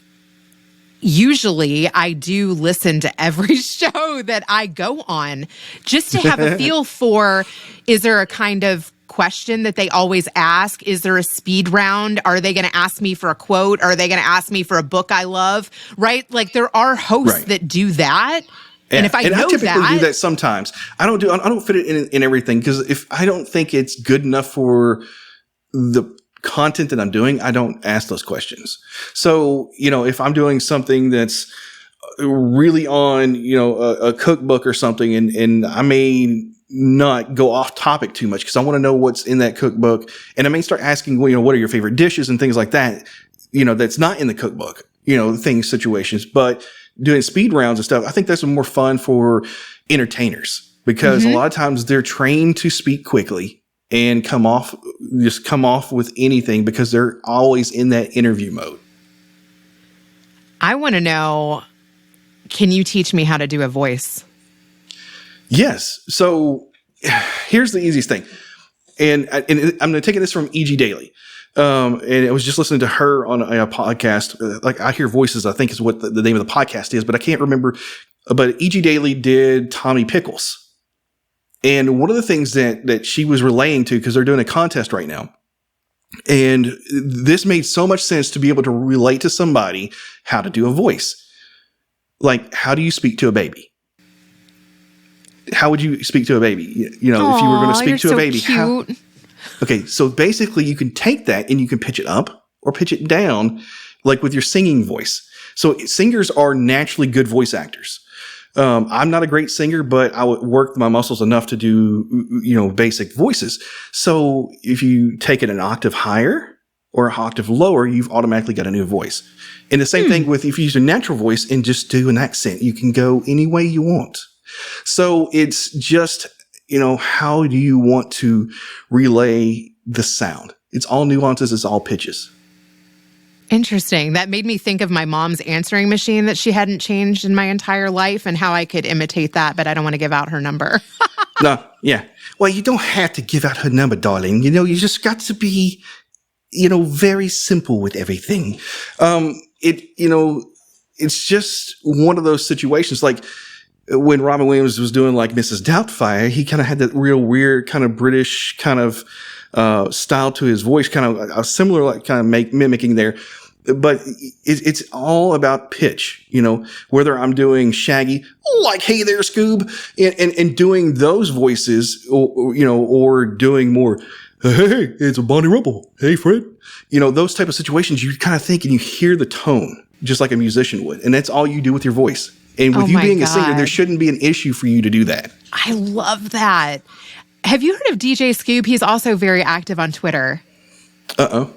usually I do listen to every show that I go on just to have a feel for, is there a kind of question that they always ask? Is there a speed round? Are they going to ask me for a quote? Are they going to ask me for a book I love? Right? Like there are hosts that do that. Yeah. And if I typically do that sometimes. I don't fit it in everything because if I don't think it's good enough for the content that I'm doing, I don't ask those questions. So, you know, if I'm doing something that's really on, you know, a cookbook or something, and I may not go off topic too much because I want to know what's in that cookbook, and I may start asking, well, you know, what are your favorite dishes and things like that, you know, that's not in the cookbook, you know, situations, but doing speed rounds and stuff, I think that's more fun for entertainers because a lot of times they're trained to speak quickly and come off with anything because they're always in that interview mode. I want to know, can you teach me how to do a voice? Yes. So here's the easiest thing. And I'm taking this from E.G. Daily. And I was just listening to her on a podcast. Like I Hear Voices, I think is what the name of the podcast is, but I can't remember. But E.G. Daily did Tommy Pickles. And one of the things that she was relaying to, because they're doing a contest right now. And this made so much sense to be able to relate to somebody how to do a voice. Like, how do you speak to a baby? How would you speak to a baby? You know, if you were going to speak to a baby, cute. Okay, so basically you can take that and you can pitch it up or pitch it down, like with your singing voice. So singers are naturally good voice actors. I'm not a great singer, but I would work my muscles enough to do, you know, basic voices. So if you take it an octave higher or an octave lower, you've automatically got a new voice. And the same thing with if you use a natural voice and just do an accent, you can go any way you want. So it's just, you know, how do you want to relay the sound? It's all nuances. It's all pitches. Interesting. That made me think of my mom's answering machine that she hadn't changed in my entire life and how I could imitate that, but I don't want to give out her number. No, yeah. Well, you don't have to give out her number, darling. You know, you just got to be, you know, very simple with everything. You know, it's just one of those situations. Like, when Robin Williams was doing like Mrs. Doubtfire, he kind of had that real weird kind of British kind of style to his voice, kind of a similar like kind of mimicking there. But it's all about pitch, whether I'm doing Shaggy, like, hey there, Scoob, and doing those voices, or doing more, hey, it's a Bonnie Rubble. Hey, Fred. Those type of situations, you kind of think and you hear the tone just like a musician would. And that's all you do with your voice. And with you being a singer, there shouldn't be an issue for you to do that. I love that. Have you heard of DJ Scoob? He's also very active on Twitter. Uh-oh.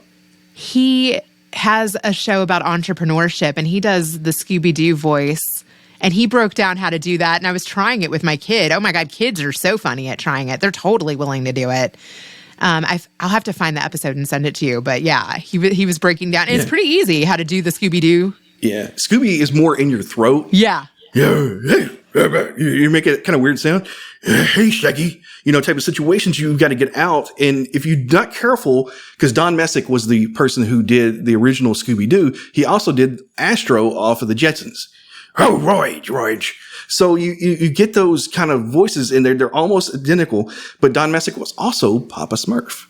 He has a show about entrepreneurship, and he does the Scooby-Doo voice, and he broke down how to do that, and I was trying it with my kid. Oh my God, kids are so funny at trying it. They're totally willing to do it. I'll have to find the episode and send it to you, but yeah, he was breaking down. And it's pretty easy how to do the Scooby-Doo. Yeah, Scooby is more in your throat. Yeah. Yeah, hey, you make it kind of weird sound. Hey, Shaggy, type of situations you've got to get out. And if you're not careful, because Don Messick was the person who did the original Scooby-Doo, he also did Astro off of the Jetsons. Oh, Roy. So you get those kind of voices in there. They're almost identical, but Don Messick was also Papa Smurf.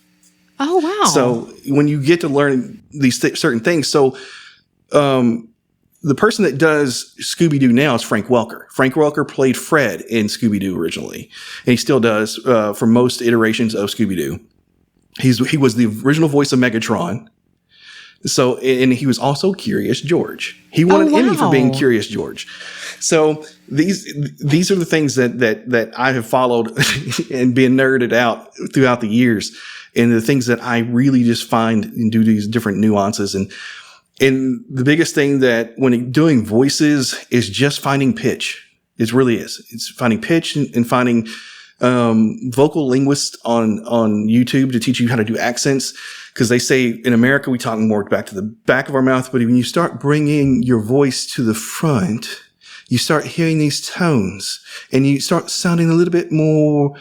Oh, wow. So when you get to learn these certain things, the person that does Scooby-Doo now is Frank Welker. Frank Welker played Fred in Scooby-Doo originally, and he still does for most iterations of Scooby-Doo. He was the original voice of Megatron. So, and he was also Curious George. He won an Emmy for being Curious George. So these are the things that I have followed and been nerded out throughout the years, and the things that I really just find and do these different nuances. And the biggest thing that when doing voices is just finding pitch. It really is. It's finding pitch and finding vocal linguists on YouTube to teach you how to do accents. Because they say in America, we talk more back to the back of our mouth. But when you start bringing your voice to the front, you start hearing these tones and you start sounding a little bit more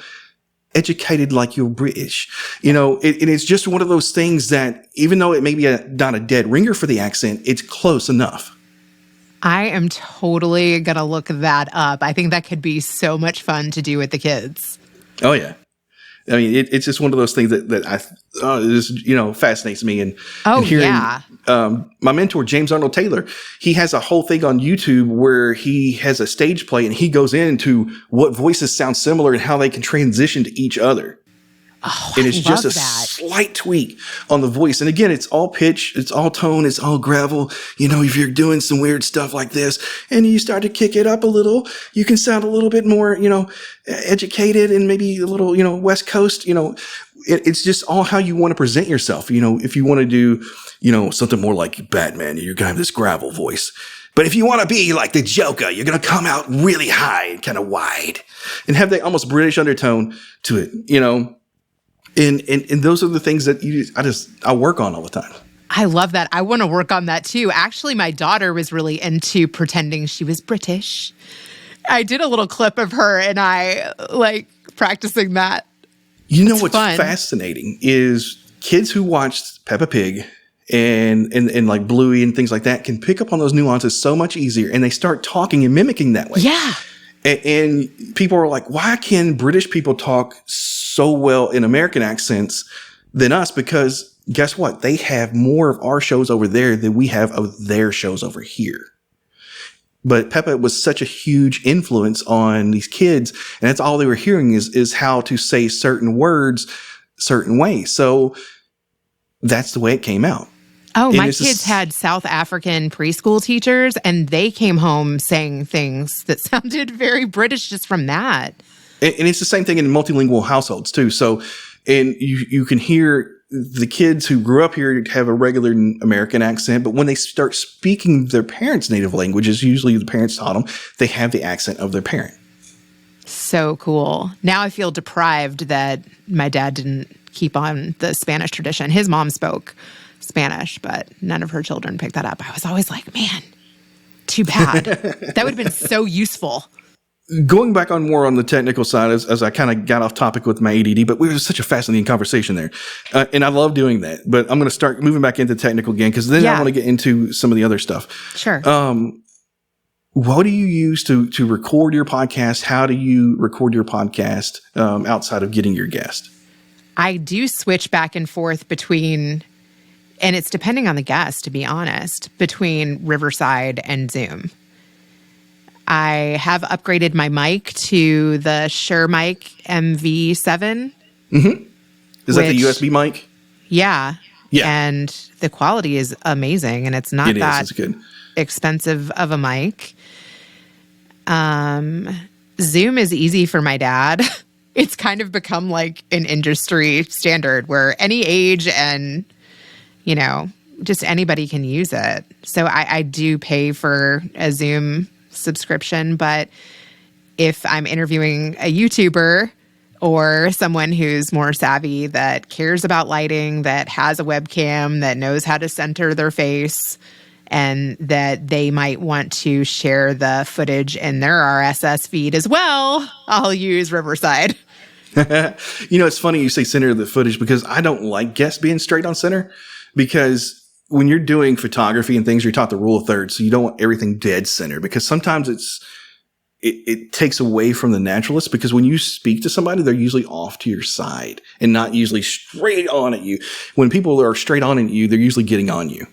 educated, like you're British. It's just one of those things that even though it may be not a dead ringer for the accent, it's close enough. I am totally going to look that up. I think that could be so much fun to do with the kids. Oh, yeah. I mean, it's just one of those things that fascinates me. And hearing, my mentor, James Arnold Taylor, he has a whole thing on YouTube where he has a stage play and he goes into what voices sound similar and how they can transition to each other. Oh, and it's just a slight tweak on the voice. And again, it's all pitch, it's all tone, it's all gravel. If you're doing some weird stuff like this and you start to kick it up a little, you can sound a little bit more, educated and maybe a little, West Coast, it's just all how you want to present yourself. If you want to do, something more like Batman, you're going to have this gravel voice. But if you want to be like the Joker, you're going to come out really high and kind of wide and have that almost British undertone to it, And those are the things that I work on all the time. I love that. I want to work on that too. Actually, my daughter was really into pretending she was British. I did a little clip of her and I practicing that. What's fun. Fascinating is kids who watched Peppa Pig and like Bluey and things like that can pick up on those nuances so much easier, and they start talking and mimicking that way. Yeah. And people are like, why can British people talk so well in American accents than us? Because guess what? They have more of our shows over there than we have of their shows over here. But Peppa was such a huge influence on these kids, and that's all they were hearing is how to say certain words certain ways. So that's the way it came out. Oh, my kids had South African preschool teachers, and they came home saying things that sounded very British just from that. And it's the same thing in multilingual households too. So, and you can hear the kids who grew up here have a regular American accent, but when they start speaking their parents' native languages, usually the parents taught them, they have the accent of their parent. So cool. Now I feel deprived that my dad didn't keep on the Spanish tradition. His mom spoke Spanish, but none of her children picked that up. I was always like, man, too bad. That would have been so useful. Going back on more on the technical side, as I kind of got off topic with my ADD, but we were such a fascinating conversation there. And I love doing that. But I'm going to start moving back into technical again, because then I want to get into some of the other stuff. Sure. what do you use to record your podcast? How do you record your podcast outside of getting your guest? I do switch back and forth between, and it's depending on the guest, to be honest, between Riverside and Zoom. I have upgraded my mic to the Shure mic MV7. Mm-hmm. Is that the USB mic? Yeah. Yeah. And the quality is amazing, and it's not It's good. Expensive of a mic. Zoom is easy for my dad. It's kind of become like an industry standard where any age and, just anybody can use it. So I do pay for a Zoom subscription, but if I'm interviewing a YouTuber or someone who's more savvy, that cares about lighting, that has a webcam, that knows how to center their face, and that they might want to share the footage in their RSS feed as well, I'll use Riverside. It's funny you say center the footage, because I don't like guests being straight on center, because when you're doing photography and things, you're taught the rule of thirds. So you don't want everything dead center, because sometimes it takes away from the naturalist, because when you speak to somebody, they're usually off to your side and not usually straight on at you. When people are straight on at you, they're usually getting on you.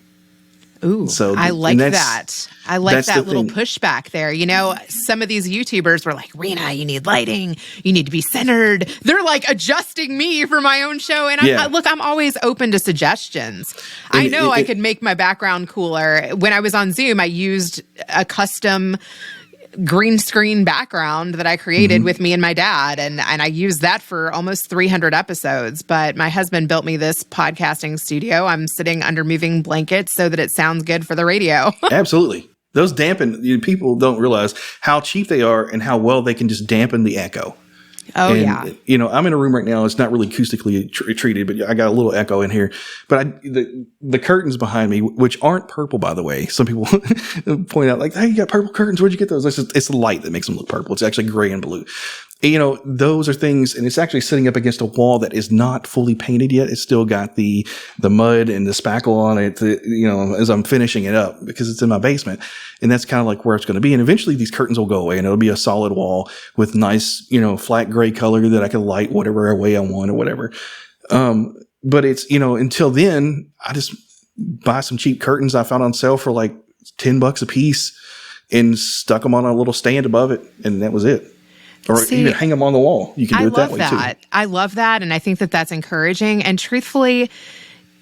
Ooh, so I like that. I like that little pushback there. Some of these YouTubers were like, Reena, you need lighting. You need to be centered. They're like adjusting me for my own show. And I'm always open to suggestions. I know I could make my background cooler. When I was on Zoom, I used a custom green screen background that I created with me and my dad. And I used that for almost 300 episodes. But my husband built me this podcasting studio. I'm sitting under moving blankets so that it sounds good for the radio. Absolutely. Those people don't realize how cheap they are and how well they can just dampen the echo. Oh, and, yeah. I'm in a room right now. It's not really acoustically treated, but I got a little echo in here. But the curtains behind me, which aren't purple, by the way, some people point out like, hey, you got purple curtains. Where'd you get those? It's the light that makes them look purple. It's actually gray and blue. And, those are things, and it's actually sitting up against a wall that is not fully painted yet. It's still got the mud and the spackle on it, as I'm finishing it up, because it's in my basement. And that's kind of like where it's going to be. And eventually these curtains will go away, and it'll be a solid wall with nice, flat gray color that I can light whatever way I want or whatever. But it's, until then, I just buy some cheap curtains I found on sale for like $10 a piece and stuck them on a little stand above it. And that was it. Or even hang them on the wall. You can do it that way too. I love that. And I think that that's encouraging. And truthfully,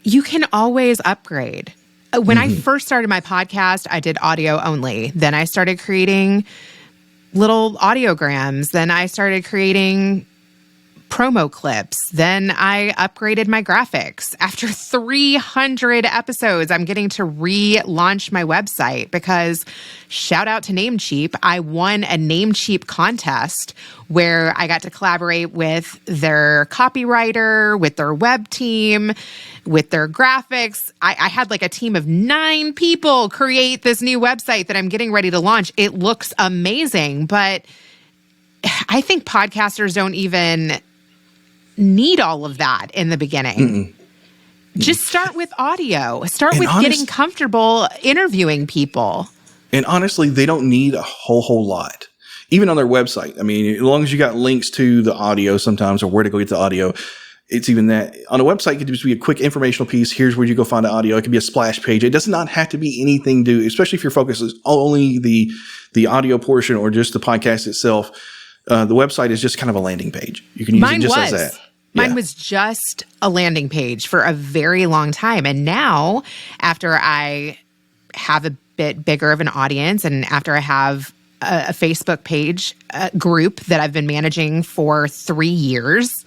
you can always upgrade. When I first started my podcast, I did audio only. Then I started creating little audiograms. Then I started creating promo clips. Then I upgraded my graphics. After 300 episodes, I'm getting to relaunch my website because, shout out to Namecheap, I won a Namecheap contest where I got to collaborate with their copywriter, with their web team, with their graphics. I had like a team of 9 people create this new website that I'm getting ready to launch. It looks amazing, but I think podcasters don't even need all of that in the beginning. Just start with audio. Start with getting comfortable interviewing people. And honestly, they don't need a whole lot. Even on their website. I mean, as long as you got links to the audio sometimes, or where to go get the audio, it's even that. On a website, it could just be a quick informational piece. Here's where you go find the audio. It could be a splash page. It does not have to be anything to, especially if your focus is only the audio portion or just the podcast itself. The website is just kind of a landing page. You can use it just as that. Mine was just a landing page for a very long time. And now, after I have a bit bigger of an audience and after I have a Facebook page group that I've been managing for 3 years,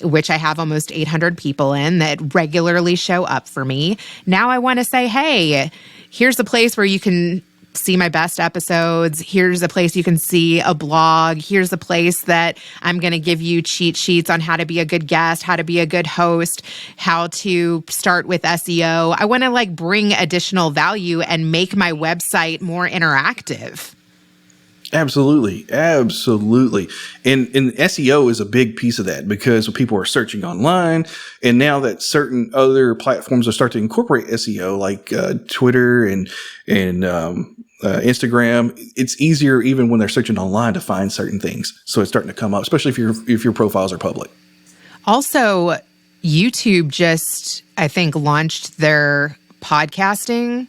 which I have almost 800 people in that regularly show up for me, now I want to say, hey, here's a place where you can see my best episodes. Here's a place you can see a blog. Here's a place that I'm going to give you cheat sheets on how to be a good guest, how to be a good host, how to start with SEO. I want to bring additional value and make my website more interactive. Absolutely. Absolutely. And SEO is a big piece of that, because when people are searching online, and now that certain other platforms are starting to incorporate SEO, like Twitter and Instagram. It's easier even when they're searching online to find certain things. So it's starting to come up, especially if your profiles are public. Also, YouTube just, I think, launched their podcasting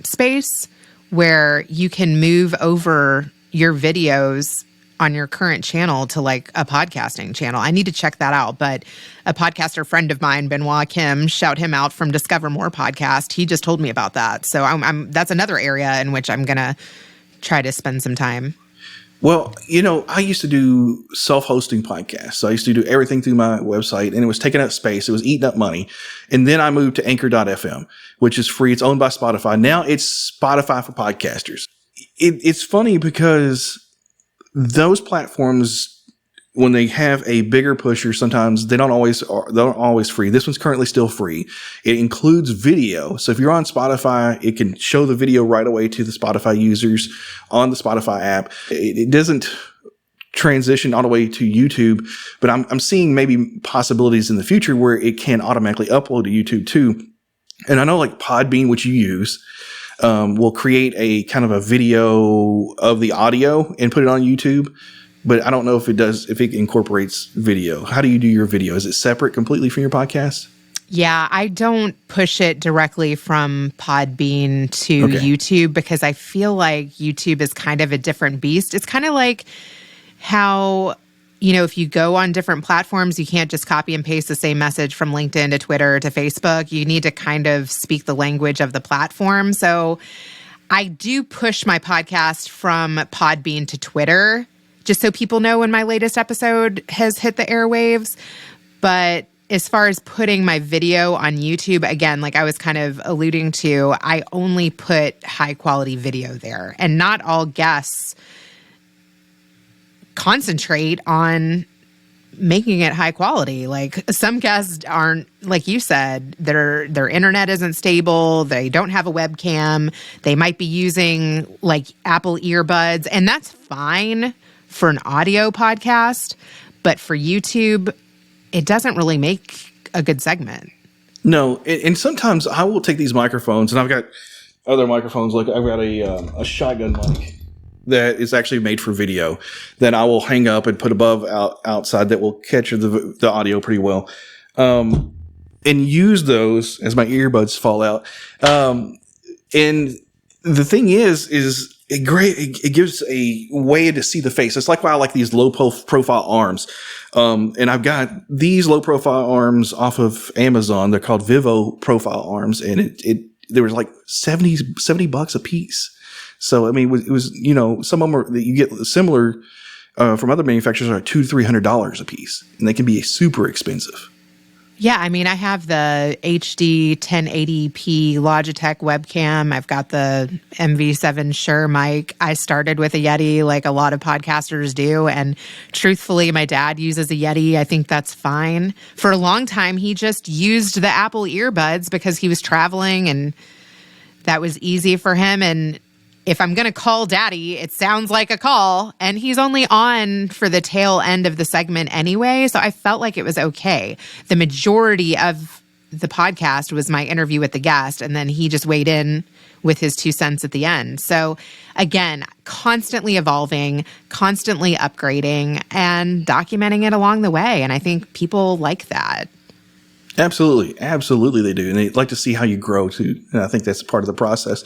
space where you can move over your videos on your current channel to like a podcasting channel. I need to check that out. But a podcaster friend of mine, Benoit Kim, shout him out from Discover More podcast. He just told me about that. So that's another area in which I'm going to try to spend some time. Well, I used to do self-hosting podcasts. So I used to do everything through my website, and it was taking up space. It was eating up money. And then I moved to Anchor.fm, which is free. It's owned by Spotify. Now it's Spotify for podcasters. It's funny because those platforms, when they have a bigger pusher, sometimes they're not always free. This one's currently still free. It includes video. So if you're on Spotify, it can show the video right away to the Spotify users on the Spotify app. It doesn't transition all the way to YouTube, but I'm seeing maybe possibilities in the future where it can automatically upload to YouTube too. And I know like Podbean, which you use, will create a kind of a video of the audio and put it on YouTube. But I don't know if it incorporates video. How do you do your video? Is it separate completely from your podcast? Yeah, I don't push it directly from Podbean to YouTube because I feel like YouTube is kind of a different beast. It's kind of like how, if you go on different platforms, you can't just copy and paste the same message from LinkedIn to Twitter to Facebook. You need to kind of speak the language of the platform. So I do push my podcast from Podbean to Twitter, just so people know when my latest episode has hit the airwaves. But as far as putting my video on YouTube, again, like I was kind of alluding to, I only put high quality video there. And not all guests concentrate on making it high quality. Like some guests aren't, like you said, their internet isn't stable. They don't have a webcam. They might be using like Apple earbuds, and that's fine for an audio podcast, but for YouTube, it doesn't really make a good segment. No, and sometimes I will take these microphones, and I've got other microphones. Like I've got a shotgun mic that is actually made for video that I will hang up and put above outside that will catch the audio pretty well, and use those as my earbuds fall out. And the thing is it gives a way to see the face. It's like why I like these low profile arms. And I've got these low profile arms off of Amazon. They're called Vivo profile arms. And there was like $70 a piece. So, I mean, it was, some of them that you get similar, from other manufacturers are $200 to $300 a piece, and they can be super expensive. Yeah, I mean, I have the HD 1080p Logitech webcam. I've got the MV7 Shure mic. I started with a Yeti like a lot of podcasters do. And truthfully, my dad uses a Yeti. I think that's fine. For a long time, he just used the Apple earbuds because he was traveling and that was easy for him. And if I'm going to call daddy, it sounds like a call, and he's only on for the tail end of the segment anyway. So I felt like it was okay. The majority of the podcast was my interview with the guest, and then he just weighed in with his 2 cents at the end. So again, constantly evolving, constantly upgrading, and documenting it along the way. And I think people like that. Absolutely. Absolutely they do. And they like to see how you grow too. And I think that's part of the process.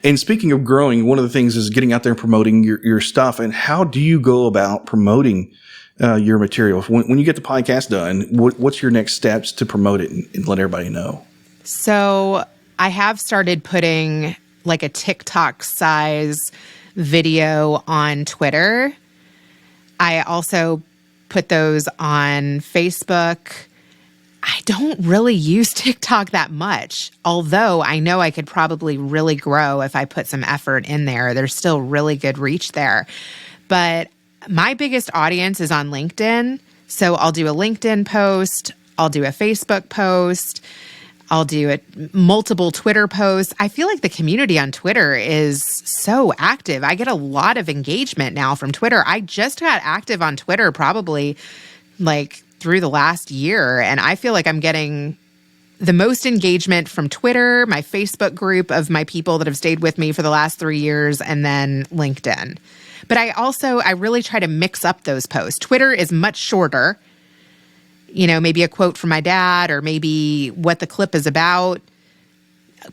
And speaking of growing, one of the things is getting out there and promoting your stuff. And how do you go about promoting your material? When you get the podcast done, what's your next steps to promote it and let everybody know? So I have started putting like a TikTok size video on Twitter. I also put those on Facebook. I don't really use TikTok that much, although I know I could probably really grow if I put some effort in there. There's still really good reach there. But my biggest audience is on LinkedIn. So I'll do a LinkedIn post. I'll do a Facebook post. I'll do multiple Twitter posts. I feel like the community on Twitter is so active. I get a lot of engagement now from Twitter. I just got active on Twitter probably like through the last year, and I feel like I'm getting the most engagement from Twitter, my Facebook group of my people that have stayed with me for the last 3 years, and then LinkedIn. But I really try to mix up those posts. Twitter is much shorter, maybe a quote from my dad or maybe what the clip is about.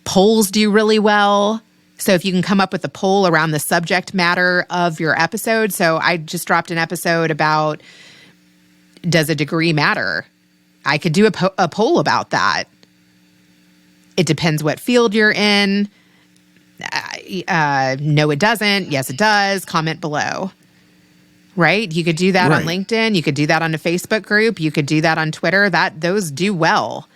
Polls do really well. So if you can come up with a poll around the subject matter of your episode. So I just dropped an episode about, does a degree matter? I could do a poll about that. It depends what field you're in. No, it doesn't. Yes, it does. Comment below. Right? You could do that on LinkedIn. You could do that on a Facebook group. You could do that on Twitter. Those do well.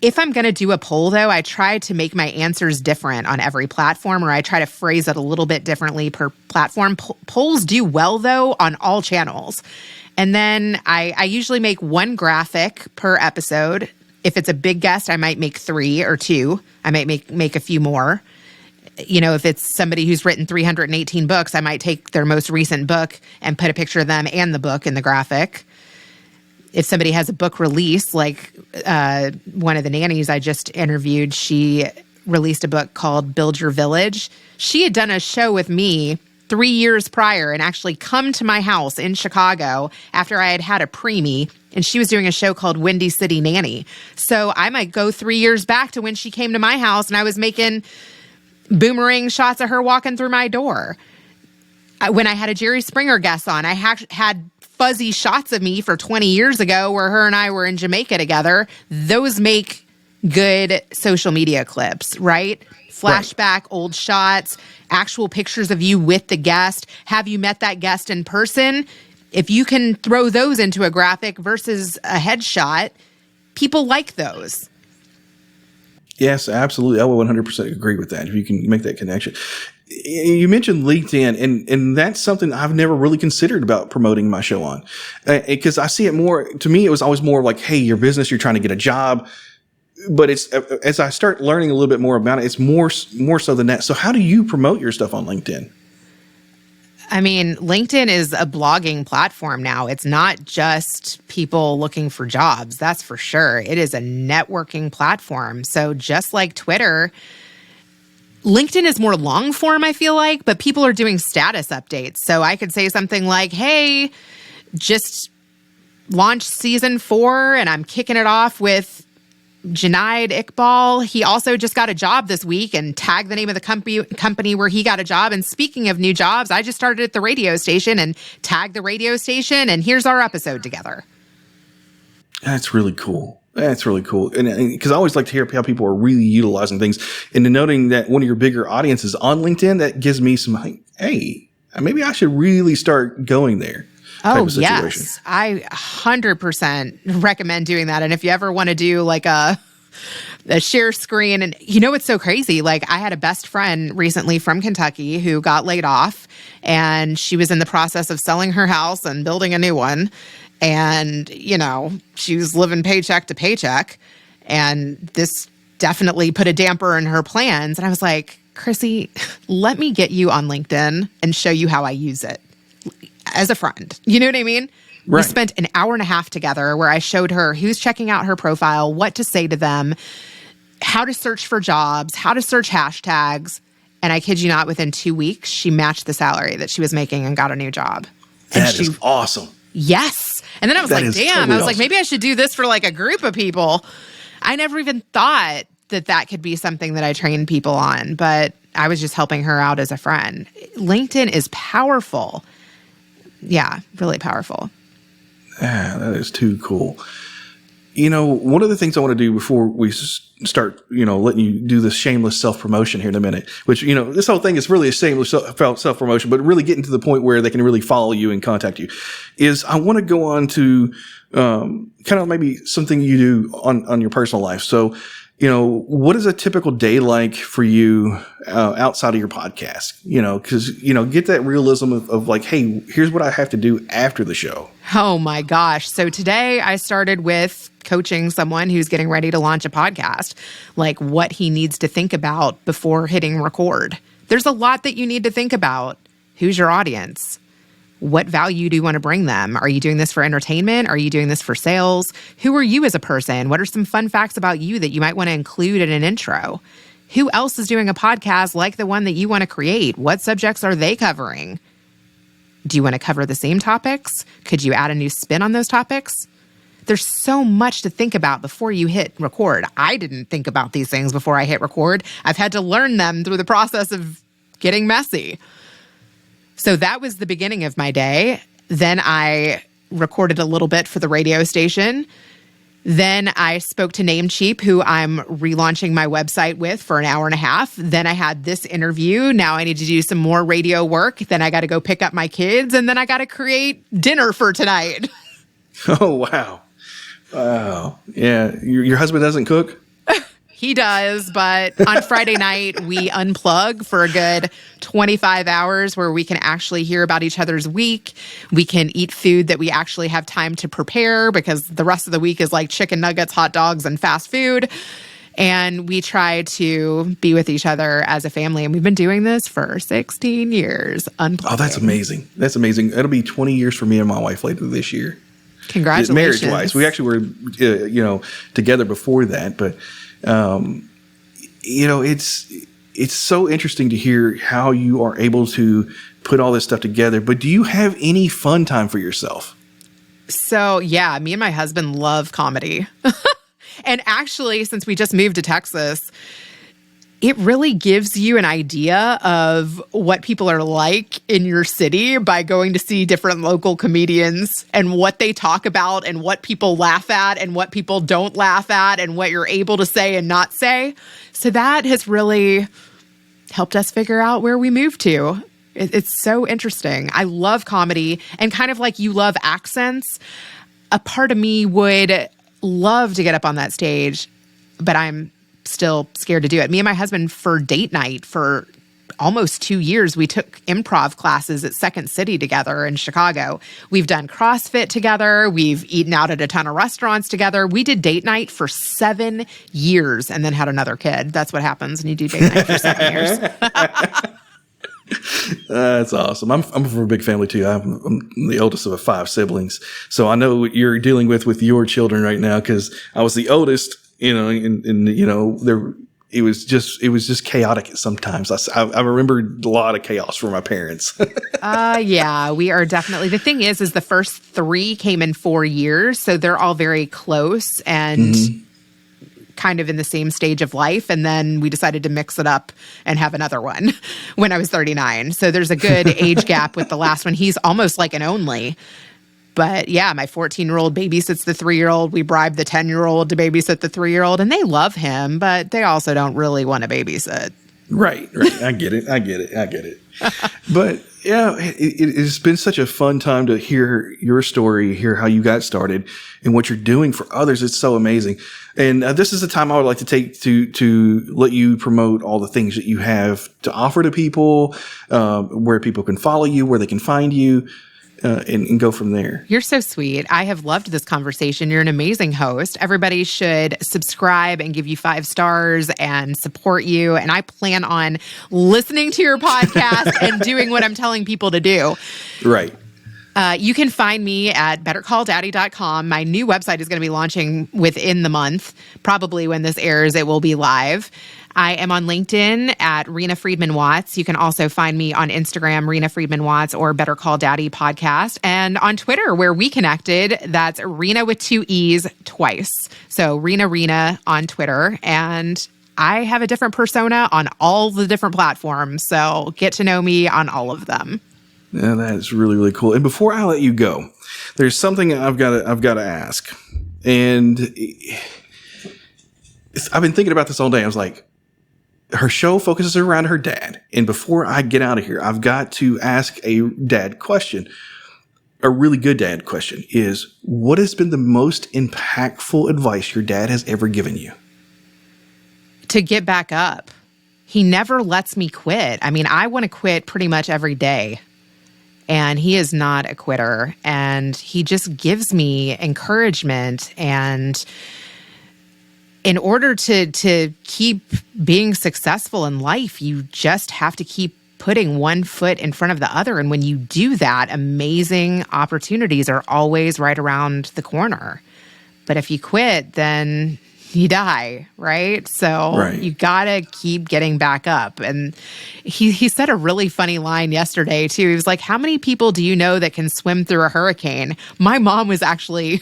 If I'm going to do a poll, though, I try to make my answers different on every platform, or I try to phrase it a little bit differently per platform. Polls do well, though, on all channels. And then I usually make one graphic per episode. If it's a big guest, I might make 3 or 2. I might make a few more. If it's somebody who's written 318 books, I might take their most recent book and put a picture of them and the book in the graphic. If somebody has a book release, like one of the nannies I just interviewed, she released a book called Build Your Village. She had done a show with me 3 years prior and actually come to my house in Chicago after I had a preemie, and she was doing a show called Windy City Nanny. So I might go 3 years back to when she came to my house and I was making boomerang shots of her walking through my door. When I had a Jerry Springer guest on, I had fuzzy shots of me for 20 years ago where her and I were in Jamaica together. Those make good social media clips, right? Flashback, old shots, actual pictures of you with the guest. Have you met that guest in person? If you can throw those into a graphic versus a headshot, people like those. Yes, absolutely. I will 100% agree with that if you can make that connection. You mentioned LinkedIn, and that's something I've never really considered about promoting my show on. Because I see it more, to me, it was always more like, hey, your business, you're trying to get a job. But it's as I start learning a little bit more about it, it's more so than that. So how do you promote your stuff on LinkedIn? I mean, LinkedIn is a blogging platform now. It's not just people looking for jobs, that's for sure. It is a networking platform. So just like Twitter, LinkedIn is more long form, I feel like, but people are doing status updates. So I could say something like, hey, just launched season 4 and I'm kicking it off with Junaid Iqbal. He also just got a job this week, and tag the name of the company where he got a job. And speaking of new jobs, I just started at the radio station, and tag the radio station, and here's our episode together. That's really cool. That's really cool. And because I always like to hear how people are really utilizing things, and noting that one of your bigger audiences on LinkedIn, that gives me some, like, hey, maybe I should really start going there. Oh, yes. I 100% recommend doing that. And if you ever want to do like a share screen, and what's so crazy? Like, I had a best friend recently from Kentucky who got laid off, and she was in the process of selling her house and building a new one. And, she was living paycheck to paycheck. And this definitely put a damper in her plans. And I was like, Chrissy, let me get you on LinkedIn and show you how I use it. As a friend. You know what I mean? Right. We spent an hour and a half together where I showed her who's checking out her profile, what to say to them, how to search for jobs, how to search hashtags. And I kid you not, within 2 weeks, she matched the salary that she was making and got a new job. That is awesome. Yes. And then I was like, damn, I was like, maybe I should do this for like a group of people. I never even thought that could be something that I train people on, but I was just helping her out as a friend. LinkedIn is powerful. Yeah, really powerful. Ah, that is too cool. One of the things I want to do before we start, letting you do this shameless self-promotion here in a minute, which, this whole thing is really a shameless self-promotion, but really getting to the point where they can really follow you and contact you, is I want to go on to kind of maybe something you do on your personal life. So, what is a typical day like for you outside of your podcast? Because, get that realism of like, hey, here's what I have to do after the show. Oh, my gosh. So today I started with coaching someone who's getting ready to launch a podcast, like what he needs to think about before hitting record. There's a lot that you need to think about. Who's your audience? What value do you want to bring them? Are you doing this for entertainment? Are you doing this for sales? Who are you as a person? What are some fun facts about you that you might want to include in an intro? Who else is doing a podcast like the one that you want to create? What subjects are they covering? Do you want to cover the same topics? Could you add a new spin on those topics? There's so much to think about before you hit record. I didn't think about these things before I hit record. I've had to learn them through the process of getting messy. So that was the beginning of my day. Then I recorded a little bit for the radio station. Then I spoke to Namecheap, who I'm relaunching my website with, for an hour and a half. Then I had this interview. Now I need to do some more radio work. Then I got to go pick up my kids. And then I got to create dinner for tonight. Oh, wow. Wow. Yeah. Your husband doesn't cook? He does, but on Friday night, we unplug for a good 25 hours where we can actually hear about each other's week. We can eat food that we actually have time to prepare, because the rest of the week is like chicken nuggets, hot dogs, and fast food. And we try to be with each other as a family. And we've been doing this for 16 years. Unplugging. Oh, that's amazing. That's amazing. It'll be 20 years for me and my wife later this year. Congratulations. Marriage-wise. We actually were, together before that, but it's so interesting to hear how you are able to put all this stuff together. But do you have any fun time for yourself? So, yeah, me and my husband love comedy. And actually, since we just moved to Texas, it really gives you an idea of what people are like in your city by going to see different local comedians and what they talk about and what people laugh at and what people don't laugh at and what you're able to say and not say. So that has really helped us figure out where we moved to. It's so interesting. I love comedy, and kind of like you love accents, a part of me would love to get up on that stage, but I'm still scared to do it. Me and my husband, for date night for almost 2 years, we took improv classes at Second City together in Chicago. We've done CrossFit together. We've eaten out at a ton of restaurants together. We did date night for 7 years and then had another kid. That's what happens when you do date night for 7 years. That's awesome. I'm from a big family too. I'm the oldest of 5 siblings. So I know what you're dealing with your children right now, because I was the oldest. It was just chaotic sometimes. I remember a lot of chaos for my parents. Yeah, we are definitely. The thing is the first 3 came in 4 years, so they're all very close and kind of in the same stage of life. And then we decided to mix it up and have another one when I was 39. So there's a good age gap with the last one. He's almost like an only. But yeah, my 14-year-old babysits the 3-year-old. We bribed the 10-year-old to babysit the 3-year-old, and they love him, but they also don't really want to babysit. Right. I get it. But yeah, it's been such a fun time to hear your story, hear how you got started and what you're doing for others. It's so amazing. And this is the time I would like to take to let you promote all the things that you have to offer to people, where people can follow you, where they can find you. And go from there. You're so sweet. I have loved this conversation. You're an amazing host. Everybody should subscribe and give you 5 stars and support you. And I plan on listening to your podcast and doing what I'm telling people to do. Right. You can find me at bettercalldaddy.com. My new website is going to be launching within the month. Probably when this airs, it will be live. I am on LinkedIn at Reena Friedman Watts. You can also find me on Instagram, Reena Friedman Watts, or Better Call Daddy Podcast. And on Twitter, where we connected, that's Reena with 2 E's twice. So Reena on Twitter. And I have a different persona on all the different platforms. So get to know me on all of them. Yeah, that's really, really cool. And before I let you go, there's something I've got to ask. And I've been thinking about this all day. I was like, her show focuses around her dad. And before I get out of here, I've got to ask a dad question. A really good dad question is, what has been the most impactful advice your dad has ever given you? To get back up. He never lets me quit. I mean, I want to quit pretty much every day. And he is not a quitter. And he just gives me encouragement. And in order to keep being successful in life, you just have to keep putting one foot in front of the other. And when you do that, amazing opportunities are always right around the corner. But if you quit, then you die, right? So you got to keep getting back up. And he said a really funny line yesterday, too. He was like, how many people do you know that can swim through a hurricane? My mom was actually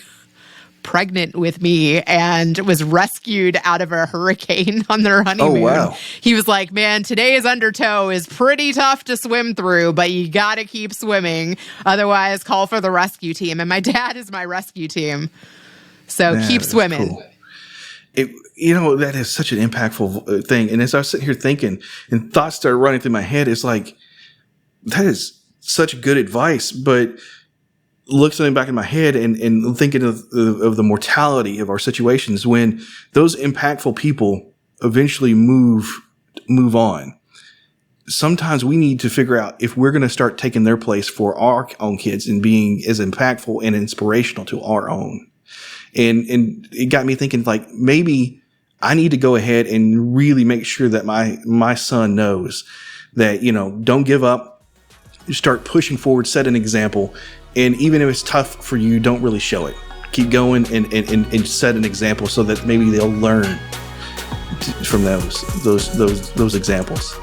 pregnant with me and was rescued out of a hurricane on their honeymoon. Oh, wow. He was like, man, today's undertow is pretty tough to swim through, but you got to keep swimming. Otherwise, call for the rescue team. And my dad is my rescue team. So keep swimming. Cool. That is such an impactful thing. And as I was sitting here thinking and thoughts started running through my head, it's like, that is such good advice, but look something back in my head and thinking of the mortality of our situations when those impactful people eventually move on. Sometimes we need to figure out if we're going to start taking their place for our own kids and being as impactful and inspirational to our own. And it got me thinking, like, maybe I need to go ahead and really make sure that my son knows that, don't give up, start pushing forward, set an example. And even if it's tough for you, don't really show it. Keep going and set an example so that maybe they'll learn from those examples.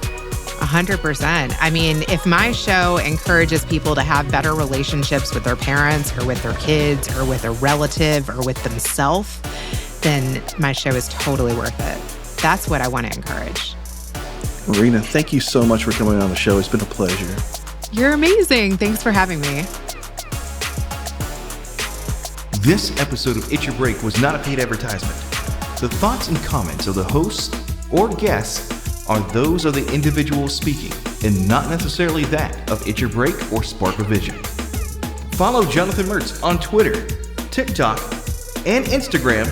100%. I mean, if my show encourages people to have better relationships with their parents or with their kids or with a relative or with themselves, then my show is totally worth it. That's what I want to encourage. Reena, thank you so much for coming on the show. It's been a pleasure. You're amazing. Thanks for having me. This episode of It's Your Break was not a paid advertisement. The thoughts and comments of the hosts or guests are those of the individual speaking and not necessarily that of It's Your Break or Spark a Vision. Follow Jonathan Mertz on Twitter, TikTok, and Instagram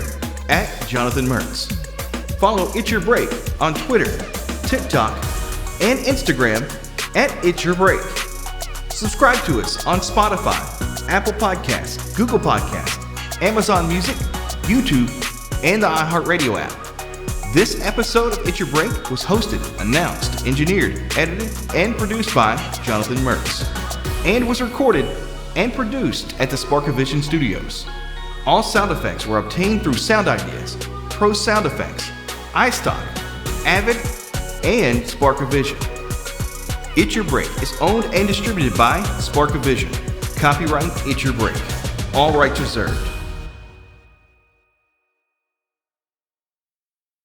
at Jonathan Mertz. Follow It's Your Break on Twitter, TikTok, and Instagram at It's Your Break. Subscribe to us on Spotify, Apple Podcasts, Google Podcasts, Amazon Music, YouTube, and the iHeartRadio app. This episode of It's Your Break was hosted, announced, engineered, edited, and produced by Jonathan Mertz, and was recorded and produced at the Spark a Vision Studios. All sound effects were obtained through Sound Ideas, Pro Sound Effects, iStock, Avid, and Spark a Vision. It's Your Break is owned and distributed by Spark a Vision. Copyright It's Your Break. All rights reserved.